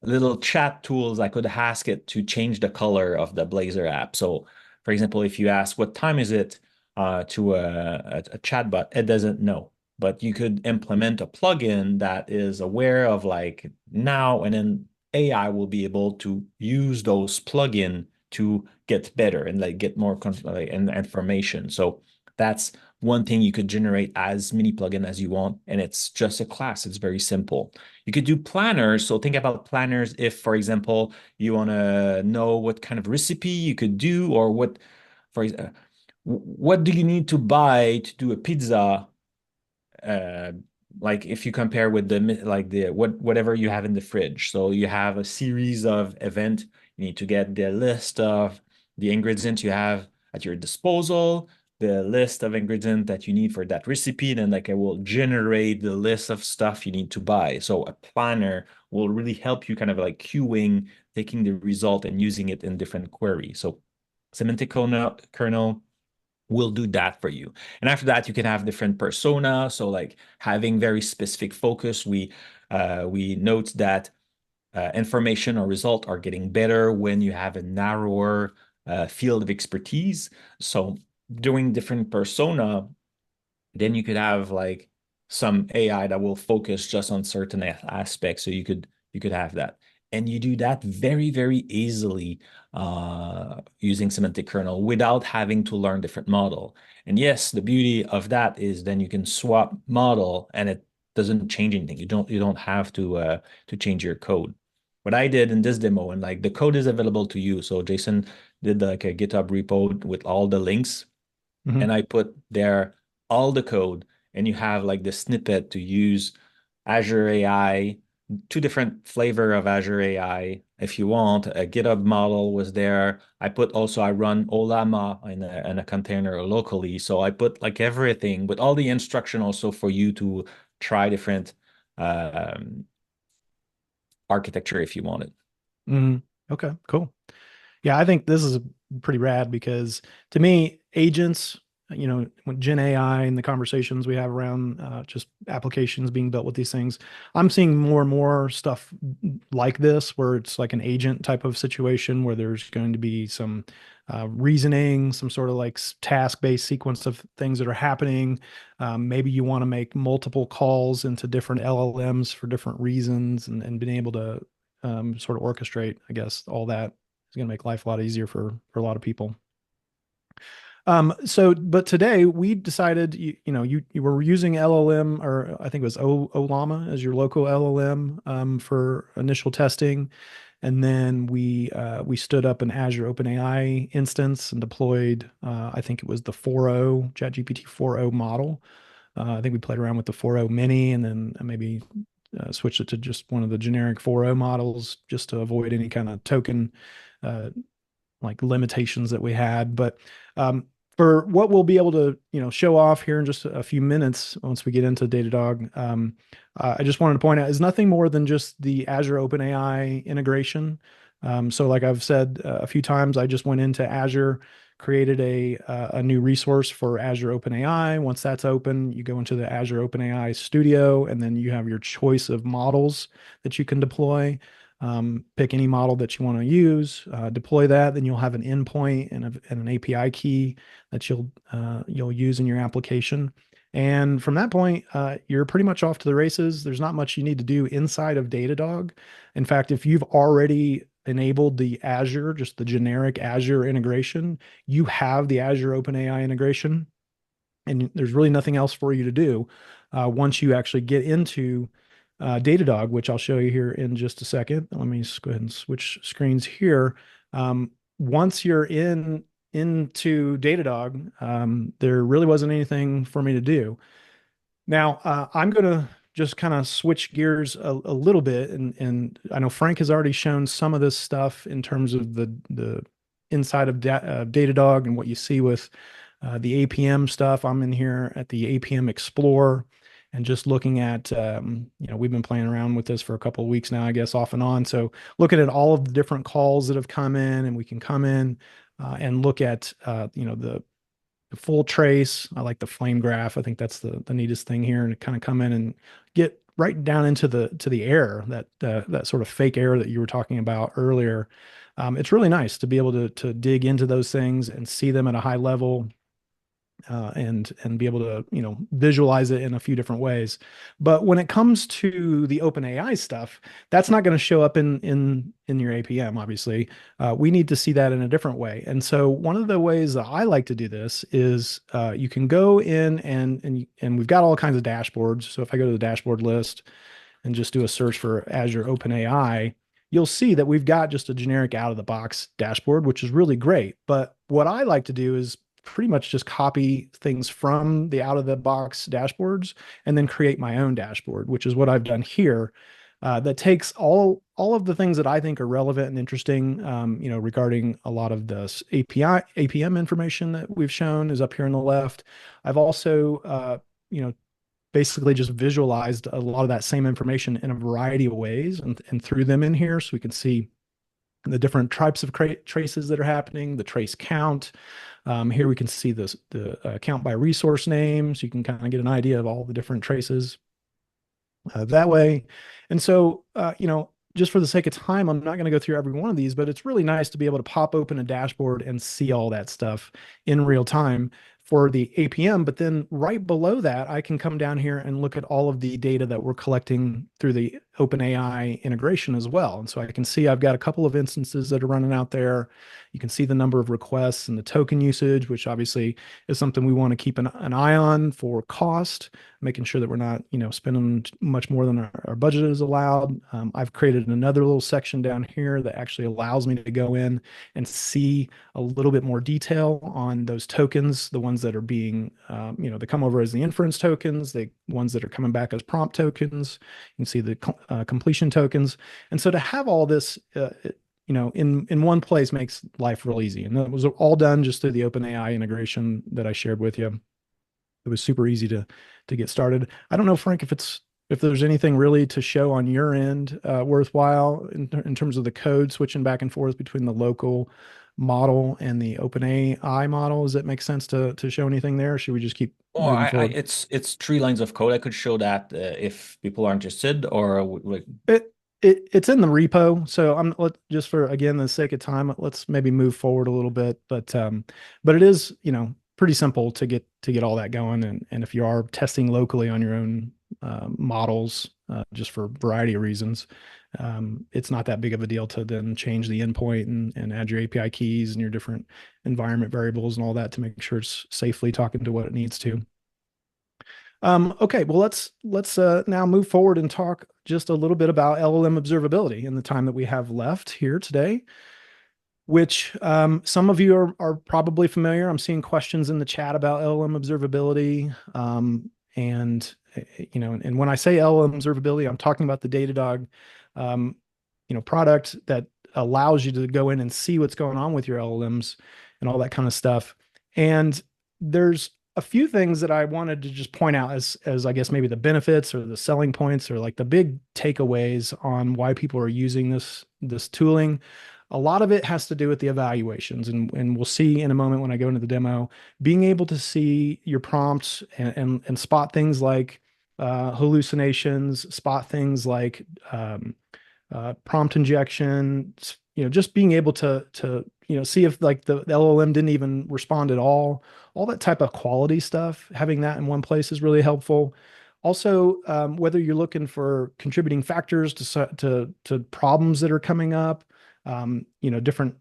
little chat tools, I could ask it to change the color of the Blazor app. So for example, if you ask what time is it to a chatbot, it doesn't know. But you could implement a plugin that is aware of like now, and then AI will be able to use those plugin to get better and like get more like, and information. So that's one thing you could generate as many plugin as you want, and it's just a class. It's very simple. You could do planners. So think about planners if, for example, you want to know what kind of recipe you could do or what, for example, what do you need to buy to do a pizza? Uh, like if you compare with the like the whatever you have in the fridge. So you have a series of event. You need to get the list of the ingredients you have at your disposal. the list of ingredients that you need for that recipe, then like it will generate the list of stuff you need to buy. So a planner will really help you kind of like queuing, taking the result and using it in different queries. So semantic kernel will do that for you. And after that, you can have different persona. So like having very specific focus. We note that information or result are getting better when you have a narrower field of expertise. So doing different persona, then you could have like some AI that will focus just on certain aspects. So you could have that. And you do that very, very easily using semantic kernel without having to learn different model. And yes, the beauty of that is then you can swap model and it doesn't change anything. You don't have to change your code. What I did in this demo, and like the code is available to you. So Jason did like a GitHub repo with all the links, Mm-hmm. and I put there all the code, and you have like the snippet to use Azure AI, two different flavor of Azure AI. If you want, a GitHub model was there. I run Olama in a container locally. So I put like everything with all the instruction also for you to try different um, architecture if you wanted. Mm-hmm. Okay, cool. Yeah, I think this is pretty rad because to me, agents, when Gen AI and the conversations we have around just applications being built with these things, I'm seeing more and more stuff like this where it's like an agent type of situation where there's going to be some reasoning, some sort of like task-based sequence of things that are happening. Maybe you want to make multiple calls into different LLMs for different reasons and being able to sort of orchestrate, I guess, all that is going to make life a lot easier for a lot of people. But today we decided, you were using LLM, or I think it was Olama as your local LLM for initial testing, and then we stood up an Azure OpenAI instance and deployed. I think it was the 4.0 ChatGPT 4.0 model. I think we played around with the 4.0 mini, and then maybe switched it to just one of the generic 4.0 models just to avoid any kind of token uh, like limitations that we had. But um, for what we'll be able to, show off here in just a few minutes once we get into Datadog, I just wanted to point out is nothing more than just the Azure OpenAI integration. So like I've said a few times, I just went into Azure, created a new resource for Azure OpenAI. Once that's open, you go into the Azure OpenAI Studio, and then you have your choice of models that you can deploy. Pick any model that you want to use, deploy that, then you'll have an endpoint and an API key that you'll use in your application. And from that point, you're pretty much off to the races. There's not much you need to do inside of Datadog. In fact, if you've already enabled the Azure, just the generic Azure integration, you have the Azure OpenAI integration, and there's really nothing else for you to do once you actually get into Datadog, which I'll show you here in just a second. Let me just go ahead and switch screens here. Once you're into Datadog, there really wasn't anything for me to do. Now, I'm going to just kind of switch gears a little bit, and I know Frank has already shown some of this stuff in terms of the inside of Datadog and what you see with the APM stuff. I'm in here at the APM Explorer and just looking at, we've been playing around with this for a couple of weeks now, I guess, off and on. So looking at all of the different calls that have come in, and we can come in and look at, the full trace. I like the flame graph. I think that's the neatest thing here, and kind of come in and get right down into the error, that sort of fake error that you were talking about earlier. It's really nice to be able to dig into those things and see them at a high level, and be able to visualize it in a few different ways. But when it comes to the OpenAI stuff, that's not going to show up in your APM. Obviously, we need to see that in a different way. And so one of the ways that I like to do this is you can go in and we've got all kinds of dashboards. So if I go to the dashboard list and just do a search for Azure OpenAI, you'll see that we've got just a generic out of the box dashboard, which is really great. But what I like to do is pretty much just copy things from the out of the box dashboards and then create my own dashboard, which is what I've done here. that takes all of the things that I think are relevant and interesting, regarding a lot of the API APM information that we've shown is up here on the left. I've also, basically just visualized a lot of that same information in a variety of ways and threw them in here so we can see the different types of traces that are happening, the trace count. Here we can see the count by resource name, so you can kind of get an idea of all the different traces that way. And so, just for the sake of time, I'm not going to go through every one of these, but it's really nice to be able to pop open a dashboard and see all that stuff in real time for the APM. But then right below that, I can come down here and look at all of the data that we're collecting through the OpenAI integration as well. And so I can see I've got a couple of instances that are running out there. You can see the number of requests and the token usage, which obviously is something we want to keep an eye on for cost, making sure that we're not, spending much more than our budget is allowed. I've created another little section down here that actually allows me to go in and see a little bit more detail on those tokens, the ones that are being, they come over as the inference tokens, the ones that are coming back as prompt tokens. You can see the completion tokens. And so to have all this, in one place makes life real easy. And that was all done just through the OpenAI integration that I shared with you. It was super easy to get started. I don't know, Frank, if there's anything really to show on your end worthwhile in terms of the code switching back and forth between the local model and the OpenAI model. Does it make sense to show anything there? Or should we just keep Oh, moving forward? it's 3 lines of code. I could show that if people are interested, or like. It's in the repo, so just for again the sake of time, let's maybe move forward a little bit. But it is, pretty simple to get all that going. And if you are testing locally on your own models, just for a variety of reasons, it's not that big of a deal to then change the endpoint and add your API keys and your different environment variables and all that to make sure it's safely talking to what it needs to. Okay, well, let's now move forward and talk just a little bit about LLM observability in the time that we have left here today, which some of you are probably familiar. I'm seeing questions in the chat about LLM observability. And when I say LLM observability, I'm talking about the Datadog, um, product that allows you to go in and see what's going on with your LLMs and all that kind of stuff. And there's a few things that I wanted to just point out as I guess maybe the benefits or the selling points or like the big takeaways on why people are using this tooling. A lot of it has to do with the evaluations, and we'll see in a moment when I go into the demo, being able to see your prompts and spot things like hallucinations, spot things like prompt injection, just being able to see if like the LLM didn't even respond at all that type of quality stuff. Having that in one place is really helpful. Also, whether you're looking for contributing factors to problems that are coming up, different.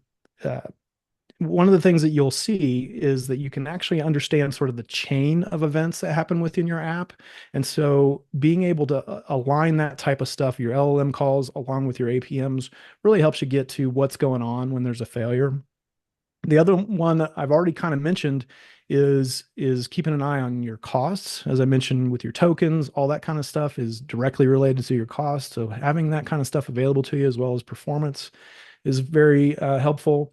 One of the things that you'll see is that you can actually understand sort of the chain of events that happen within your app. And so being able to align that type of stuff, your LLM calls along with your APMs, really helps you get to what's going on when there's a failure. The other one that I've already kind of mentioned is keeping an eye on your costs. As I mentioned with your tokens, all that kind of stuff is directly related to your costs. So having that kind of stuff available to you as well as performance is very helpful.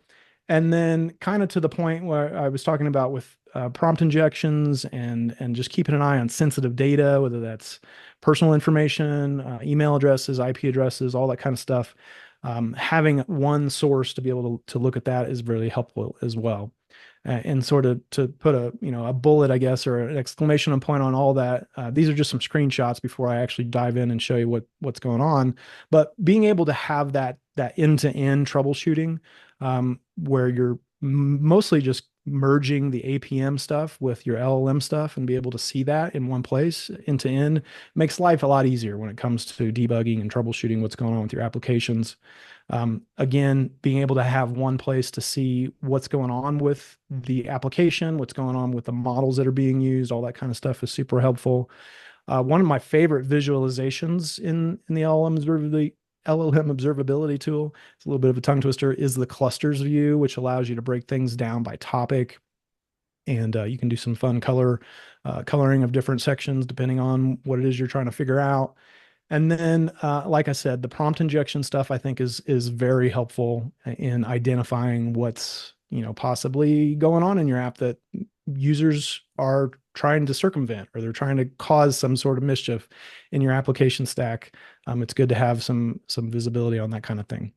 And then kind of to the point where I was talking about with prompt injections and just keeping an eye on sensitive data, whether that's personal information, email addresses, IP addresses, all that kind of stuff. Having one source to be able to look at that is really helpful as well. And sort of to put a bullet, I guess, or an exclamation point on all that. These are just some screenshots before I actually dive in and show you what's going on. But being able to have that end-to-end troubleshooting, where you're mostly just merging the APM stuff with your LLM stuff and be able to see that in one place end to end makes life a lot easier when it comes to debugging and troubleshooting what's going on with your applications. Again, being able to have one place to see what's going on with the application, what's going on with the models that are being used, all that kind of stuff is super helpful. One of my favorite visualizations in the LLM observability tool, it's a little bit of a tongue twister, is the clusters view, which allows you to break things down by topic. And you can do some fun coloring of different sections depending on what it is you're trying to figure out. And then, like I said, the prompt injection stuff I think is very helpful in identifying what's, possibly going on in your app that users are trying to circumvent or they're trying to cause some sort of mischief in your application stack. It's good to have some visibility on that kind of thing.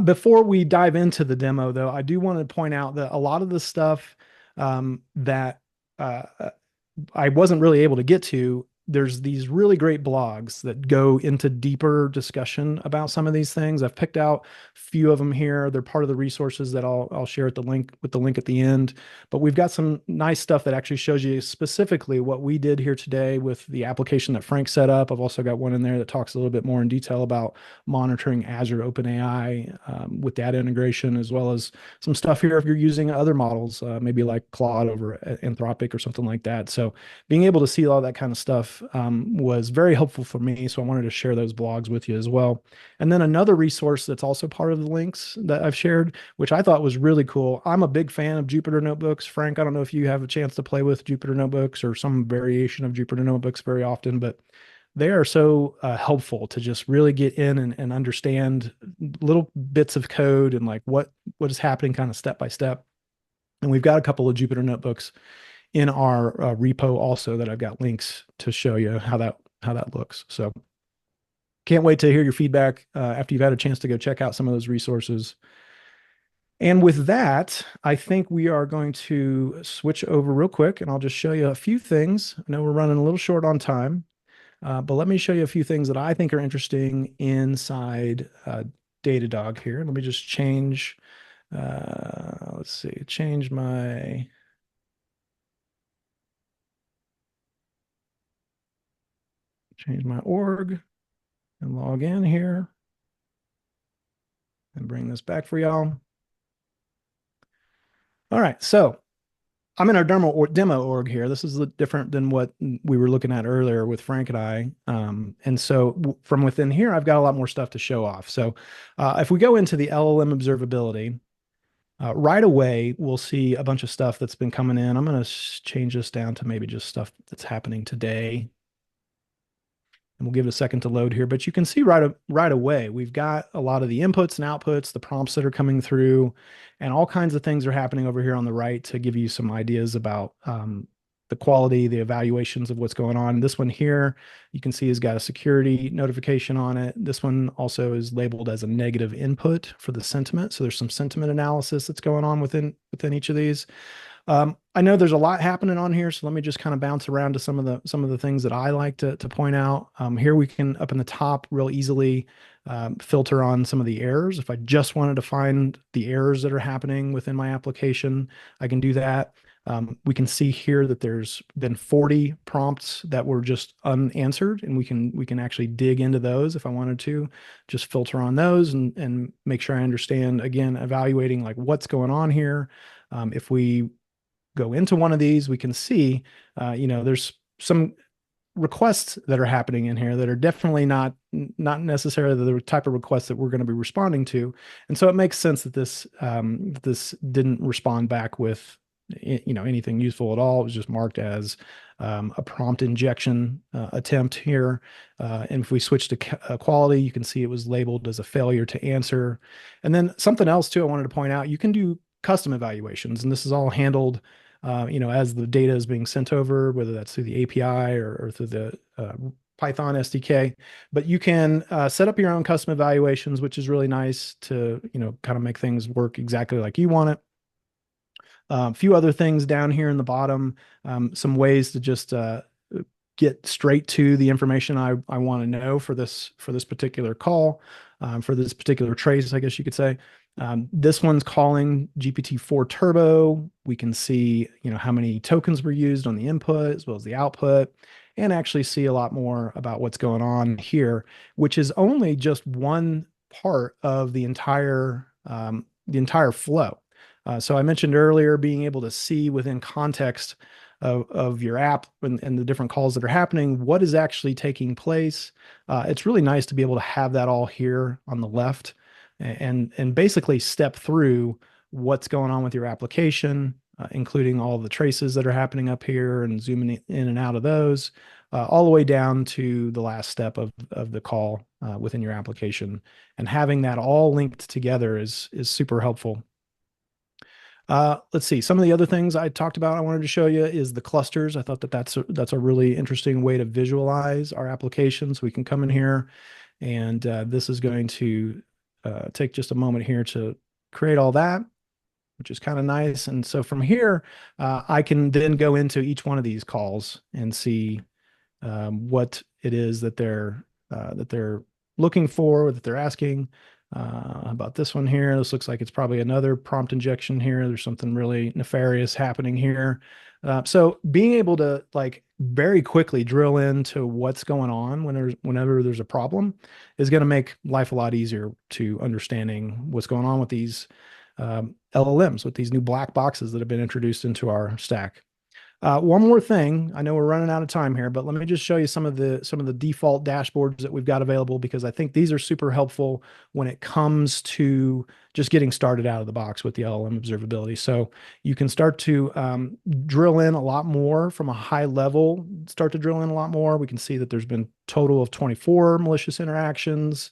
Before we dive into the demo, though, I do want to point out that a lot of the stuff that I wasn't really able to get to, there's these really great blogs that go into deeper discussion about some of these things. I've picked out a few of them here. They're part of the resources that I'll share at the link with the link at the end. But we've got some nice stuff that actually shows you specifically what we did here today with the application that Frank set up. I've also got one in there that talks a little bit more in detail about monitoring Azure OpenAI with data integration, as well as some stuff here if you're using other models, maybe like Claude over Anthropic or something like that. So being able to see all that kind of stuff was very helpful for me. So I wanted to share those blogs with you as well. And then another resource that's also part of the links that I've shared, which I thought was really cool. I'm a big fan of Jupyter Notebooks. Frank, I don't know if you have a chance to play with Jupyter Notebooks or some variation of Jupyter Notebooks very often, but they are so helpful to just really get in and understand little bits of code and like what is happening kind of step by step. And we've got a couple of Jupyter Notebooks in our repo also that I've got links to show you how that looks. So can't wait to hear your feedback after you've had a chance to go check out some of those resources. And with that, I think we are going to switch over real quick and I'll just show you a few things. I know we're running a little short on time, but let me show you a few things that I think are interesting inside Datadog here. Let me just change, let's see, change my org and log in here and bring this back for y'all. All right, so I'm in our demo org here. This is different than what we were looking at earlier with Frank and I. And so from within here, I've got a lot more stuff to show off. So if we go into the LLM observability, right away, we'll see a bunch of stuff that's been coming in. I'm going to change this down to maybe just stuff that's happening today. And we'll give it a second to load here, but you can see right away, we've got a lot of the inputs and outputs, the prompts that are coming through, and all kinds of things are happening over here on the right to give you some ideas about the quality, the evaluations of what's going on. This one here, you can see has got a security notification on it. This one also is labeled as a negative input for the sentiment. So there's some sentiment analysis that's going on within each of these. I know there's a lot happening on here, so let me just kind of bounce around to some of the things that I like to point out. Here we can, up in the top, real easily filter on some of the errors. If I just wanted to find the errors that are happening within my application, I can do that. We can see here that there's been 40 prompts that were just unanswered, and we can actually dig into those if I wanted to, just filter on those and make sure I understand, again, evaluating like what's going on here. If we go into one of these, we can see, there's some requests that are happening in here that are definitely not necessarily the type of requests that we're going to be responding to. And so it makes sense that this didn't respond back with, anything useful at all. It was just marked as a prompt injection attempt here. And if we switch to quality, you can see it was labeled as a failure to answer. And then something else too, I wanted to point out, you can do custom evaluations, and this is all handled as the data is being sent over, whether that's through the API or through the Python SDK. But you can set up your own custom evaluations, which is really nice to, kind of make things work exactly like you want it. A few other things down here in the bottom, some ways to just get straight to the information I want to know for this particular call, for this particular trace, I guess you could say. This one's calling GPT-4 Turbo. We can see, how many tokens were used on the input as well as the output, and actually see a lot more about what's going on here, which is only just one part of the entire flow. So I mentioned earlier being able to see within context of your app and the different calls that are happening, what is actually taking place. It's really nice to be able to have that all here on the left and basically step through what's going on with your application, including all the traces that are happening up here and zooming in and out of those. all the way down to the last step of the call within your application. And having that all linked together is super helpful. Let's see. Some of the other things I talked about I wanted to show you is the clusters. I thought that that's a really interesting way to visualize our applications. We can come in here, and this is going to take just a moment here to create all that, which is kind of nice. And so from here, I can then go into each one of these calls and see what it is that they're looking for, that they're asking. About this one here, this looks like it's probably another prompt injection here. There's something really nefarious happening here. So being able to like very quickly drill into what's going on whenever there's a problem is going to make life a lot easier to understanding what's going on with these LLMs, with these new black boxes that have been introduced into our stack. One more thing. I know we're running out of time here, but let me just show you some of the default dashboards that we've got available, because I think these are super helpful when it comes to just getting started out of the box with the LLM observability. So you can start to drill in a lot more from a high level, start to drill in a lot more. We can see that there's been total of 24 malicious interactions.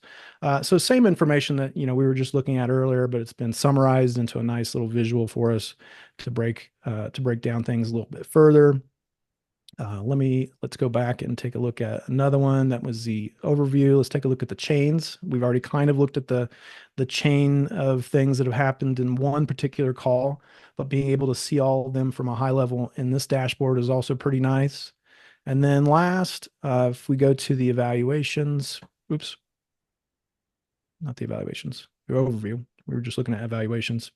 So same information that, we were just looking at earlier, but it's been summarized into a nice little visual for us to break down things a little bit further. Let's go back and take a look at another one. That was the overview. Let's take a look at the chains. We've already kind of looked at the chain of things that have happened in one particular call, but being able to see all of them from a high level in this dashboard is also pretty nice. And then last, if we go to the evaluations, oops, not the evaluations, the overview. We were just looking at evaluations.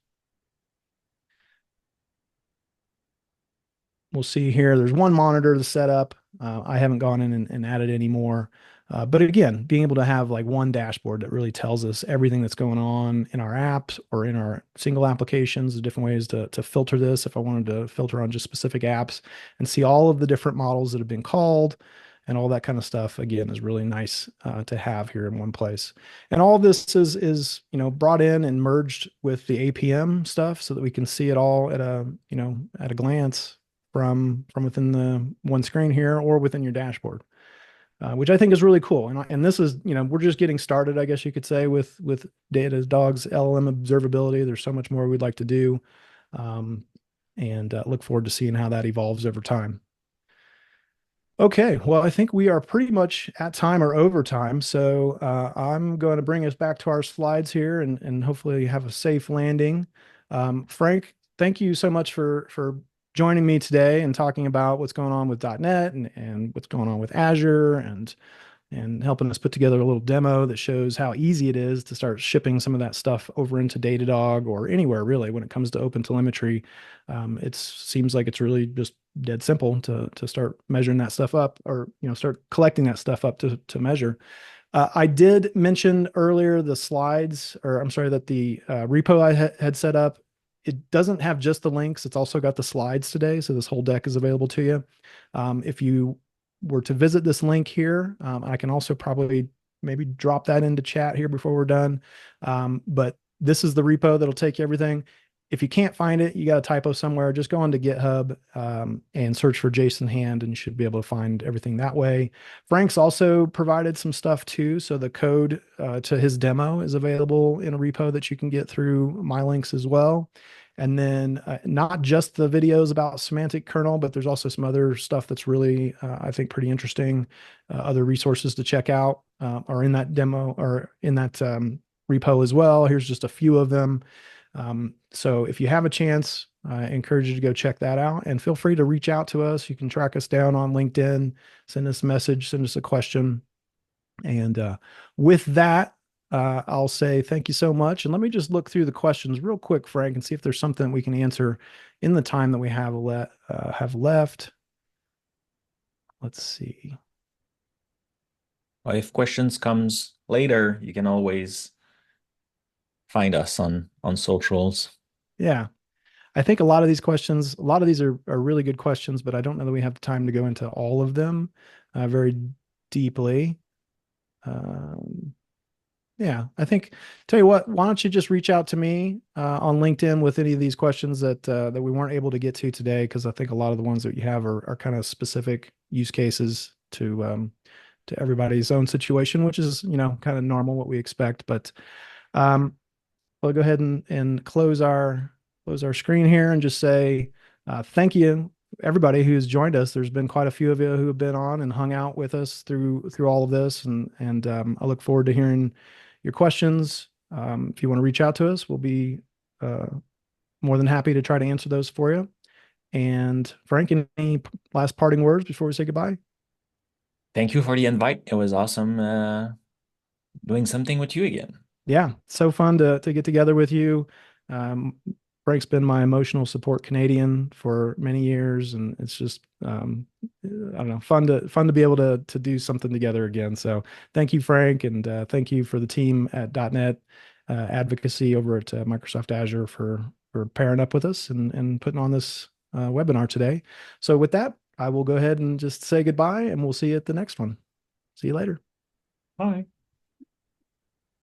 We'll see here, there's one monitor to set up. I haven't gone in and added any more. But again, being able to have like one dashboard that really tells us everything that's going on in our apps or in our single applications, the different ways to filter this if I wanted to filter on just specific apps and see all of the different models that have been called and all that kind of stuff, again, is really nice to have here in one place. And all of this is brought in and merged with the APM stuff so that we can see it all at a glance from within the one screen here or within your dashboard, which I think is really cool. And this is, we're just getting started, I guess you could say, with Datadog's LLM observability. There's so much more we'd like to do, and look forward to seeing how that evolves over time. Okay, well, I think we are pretty much at time or over time. So I'm going to bring us back to our slides here and hopefully have a safe landing. Frank, thank you so much for joining me today and talking about what's going on with .NET and what's going on with Azure and helping us put together a little demo that shows how easy it is to start shipping some of that stuff over into Datadog or anywhere really when it comes to OpenTelemetry. It seems like it's really just dead simple to start measuring that stuff up, or start collecting that stuff up to measure. I did mention earlier the slides, or I'm sorry, that the repo I had set up, it doesn't have just the links. It's also got the slides today. So this whole deck is available to you. If you were to visit this link here, I can also probably maybe drop that into chat here before we're done. But this is the repo that'll take you everything. If you can't find it, you got a typo somewhere, just go onto GitHub and search for Jason Hand, and you should be able to find everything that way. Frank's also provided some stuff too. So the code to his demo is available in a repo that you can get through my links as well. And then not just the videos about semantic kernel, but there's also some other stuff that's really, I think, pretty interesting. Other resources to check out are in that demo or in that repo as well. Here's just a few of them. So if you have a chance, I encourage you to go check that out, and feel free to reach out to us. You can track us down on LinkedIn, send us a message, send us a question. And with that, I'll say thank you so much. And let me just look through the questions real quick, Frank, and see if there's something we can answer in the time that we have left. Let's see. Well, if questions comes later, you can always find us on socials. Yeah. I think a lot of these are really good questions, but I don't know that we have the time to go into all of them very deeply. Yeah, I think, tell you what, why don't you just reach out to me on LinkedIn with any of these questions that we weren't able to get to today, because I think a lot of the ones that you have are kind of specific use cases to everybody's own situation, which is, kind of normal, what we expect. But um, we'll go ahead and close our screen here and just say thank you everybody who's joined us. There's been quite a few of you who have been on and hung out with us through all of this, and I look forward to hearing your questions. If you want to reach out to us, we'll be uh, more than happy to try to answer those for you. And Frank, any last parting words before we say goodbye? Thank you for the invite. It was awesome doing something with you again. Yeah, so fun to get together with you. Um, Frank's been my emotional support Canadian for many years, and it's just I don't know, fun to be able to do something together again. So thank you, Frank, and thank you for the team at .NET Advocacy over at Microsoft Azure for pairing up with us and putting on this webinar today. So with that, I will go ahead and just say goodbye, and we'll see you at the next one. See you later. Bye.